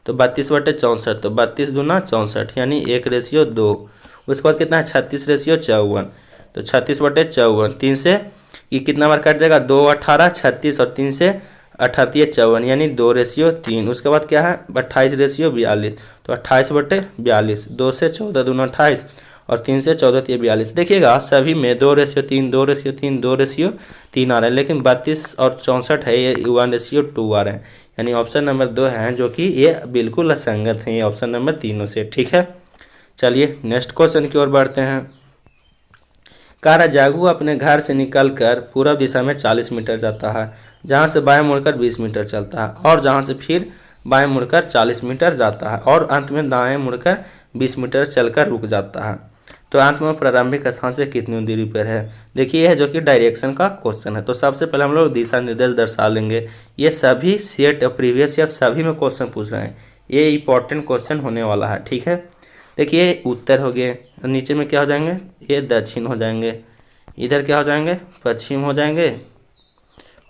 तो 32/64, तो 32 दूना 64, यानी 1:2। उसके बाद कितना है 36:54, तो 36/54, 3 से ये कितना बार कट जाएगा 2 18 36 और 3 से 38 54, यानी 2:3। उसके बाद क्या है 28:42, तो 28/42, 2 से 14 दूना 28 और 3 से 14 42। देखिएगा सभी में 2:3 2:3 2:3 आ रहे हैं, लेकिन 32 और 64 है ये 1:2 आ रहे हैं, यानी ऑप्शन नंबर 2 है जो कि ये बिल्कुल असंगत है, ये ऑप्शन नंबर तीनों से। ठीक है, चलिए नेक्स्ट क्वेश्चन की ओर बढ़ते हैं। कारा जागू अपने घर से निकलकर पूर्व दिशा में 40 मीटर जाता है, जहां से बाएं मुड़कर 20 मीटर चलता है, और जहां से फिर बाएं मुड़कर 40 मीटर जाता है, और अंत में दाएं मुड़कर 20 मीटर चलकर रुक जाता है। तो अंत में प्रारंभिक स्थान से कितनी दूरी पर है। देखिए यह जो कि डायरेक्शन का क्वेश्चन है, तो सबसे पहले हम लोग दिशा निर्देश दर्शा लेंगे। ये सभी सेट प्रीवियस या सभी में क्वेश्चन पूछ रहे हैं, ये इंपॉर्टेंट क्वेश्चन होने वाला है। ठीक है, देखिए उत्तर हो गए, नीचे में क्या हो जाएंगे ये दक्षिण हो जाएंगे, इधर क्या हो जाएंगे पश्चिम हो जाएंगे,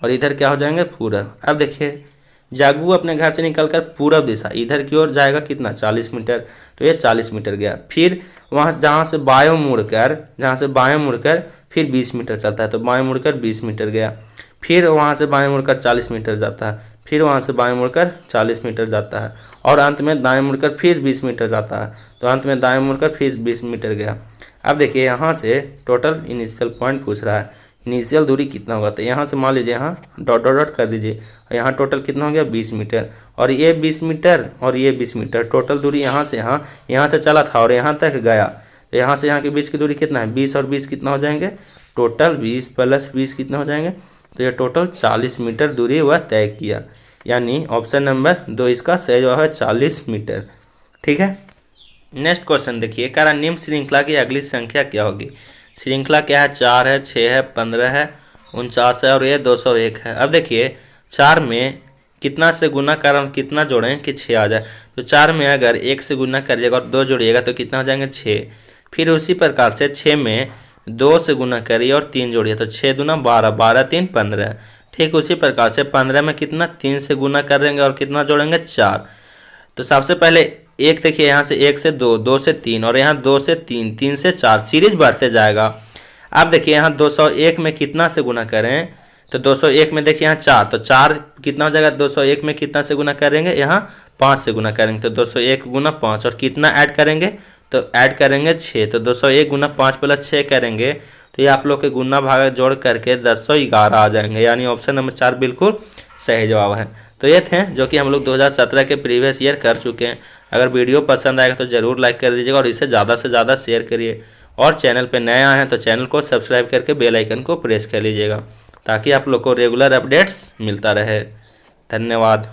और इधर क्या हो जाएंगे पूरब। अब देखिए जागू अपने घर से निकलकर पूरब दिशा इधर की ओर जाएगा कितना 40 मीटर, तो ये 40 मीटर गया। फिर वहाँ जहाँ से बाएं मुड़कर फिर 20 मीटर चलता है, तो बाएं मुड़कर 20 मीटर गया। फिर वहाँ से बाएं मुड़कर 40 मीटर जाता है, फिर वहाँ से बाएं मुड़कर 40 मीटर जाता है, और अंत में दाएं मुड़कर फिर 20 मीटर जाता है, तो अंत में दाएं मुड़कर फिर 20 मीटर गया। अब देखिए यहाँ से टोटल इनिशियल पॉइंट पूछ रहा है, इनिशियल दूरी कितना होगा, तो यहाँ से मान लीजिए यहाँ डॉट डॉट डॉट कर दीजिए, यहाँ टोटल कितना हो गया 20 मीटर, और ये 20 मीटर और ये 20 मीटर, टोटल दूरी यहाँ से चला था और यहाँ तक गया, तो यहाँ से यहाँ के बीच की दूरी कितना है 20 और 20 कितना हो जाएंगे टोटल 20 + 20 कितना हो जाएंगे, तो ये टोटल 40 मीटर दूरी वह तय किया, यानी ऑप्शन नंबर 2 इसका सही जवाब है 40 मीटर। ठीक है, नेक्स्ट क्वेश्चन देखिए, कारण निम्न श्रृंखला की अगली संख्या क्या होगी। श्रृंखला क्या है 4 है 6 है 15 है 49 है और ये 201 है। अब देखिए 4 में कितना से गुना कर कितना जोड़ें कि 6 आ जाए, तो 4 में अगर 1 से गुना करिएगा और 2 जोड़िएगा तो कितना हो जाएंगे 6। फिर उसी प्रकार से 6 में 2 से गुना करिए और 3 जोड़िए तो 6 दूना 12, 12 3 15। ठीक उसी प्रकार से 15 में कितना 3 से गुना करेंगे और कितना जोड़ेंगे 4। तो सबसे पहले एक देखिए यहाँ से 1 से 2, 2 से 3 और यहाँ 2 से 3, 3 से 4 सीरीज बढ़ते जाएगा। अब देखिए यहाँ 201 में कितना से गुना करें तो 201 में देखिए यहाँ 4, तो 4 कितना हो जाएगा 201 में कितना से गुना करेंगे यहाँ 5 से गुना करेंगे तो 201 गुना 5 और कितना ऐड करेंगे तो ऐड करेंगे 6। तो 201 गुना 5 प्लस 6 करेंगे तो ये आप लोग के गुना भाग जोड़ करके 1011 आ जाएंगे, यानी ऑप्शन नंबर 4 बिल्कुल सही जवाब है। तो ये थे जो कि हम लोग 2017 के प्रीवियस ईयर कर चुके हैं। अगर वीडियो पसंद आएगा तो ज़रूर लाइक कर दीजिएगा और इसे ज़्यादा से ज़्यादा शेयर करिए। और चैनल पे नए आए हैं तो चैनल को सब्सक्राइब करके बेल आइकन को प्रेस कर लीजिएगा ताकि आप लोग को रेगुलर अपडेट्स मिलता रहे। धन्यवाद।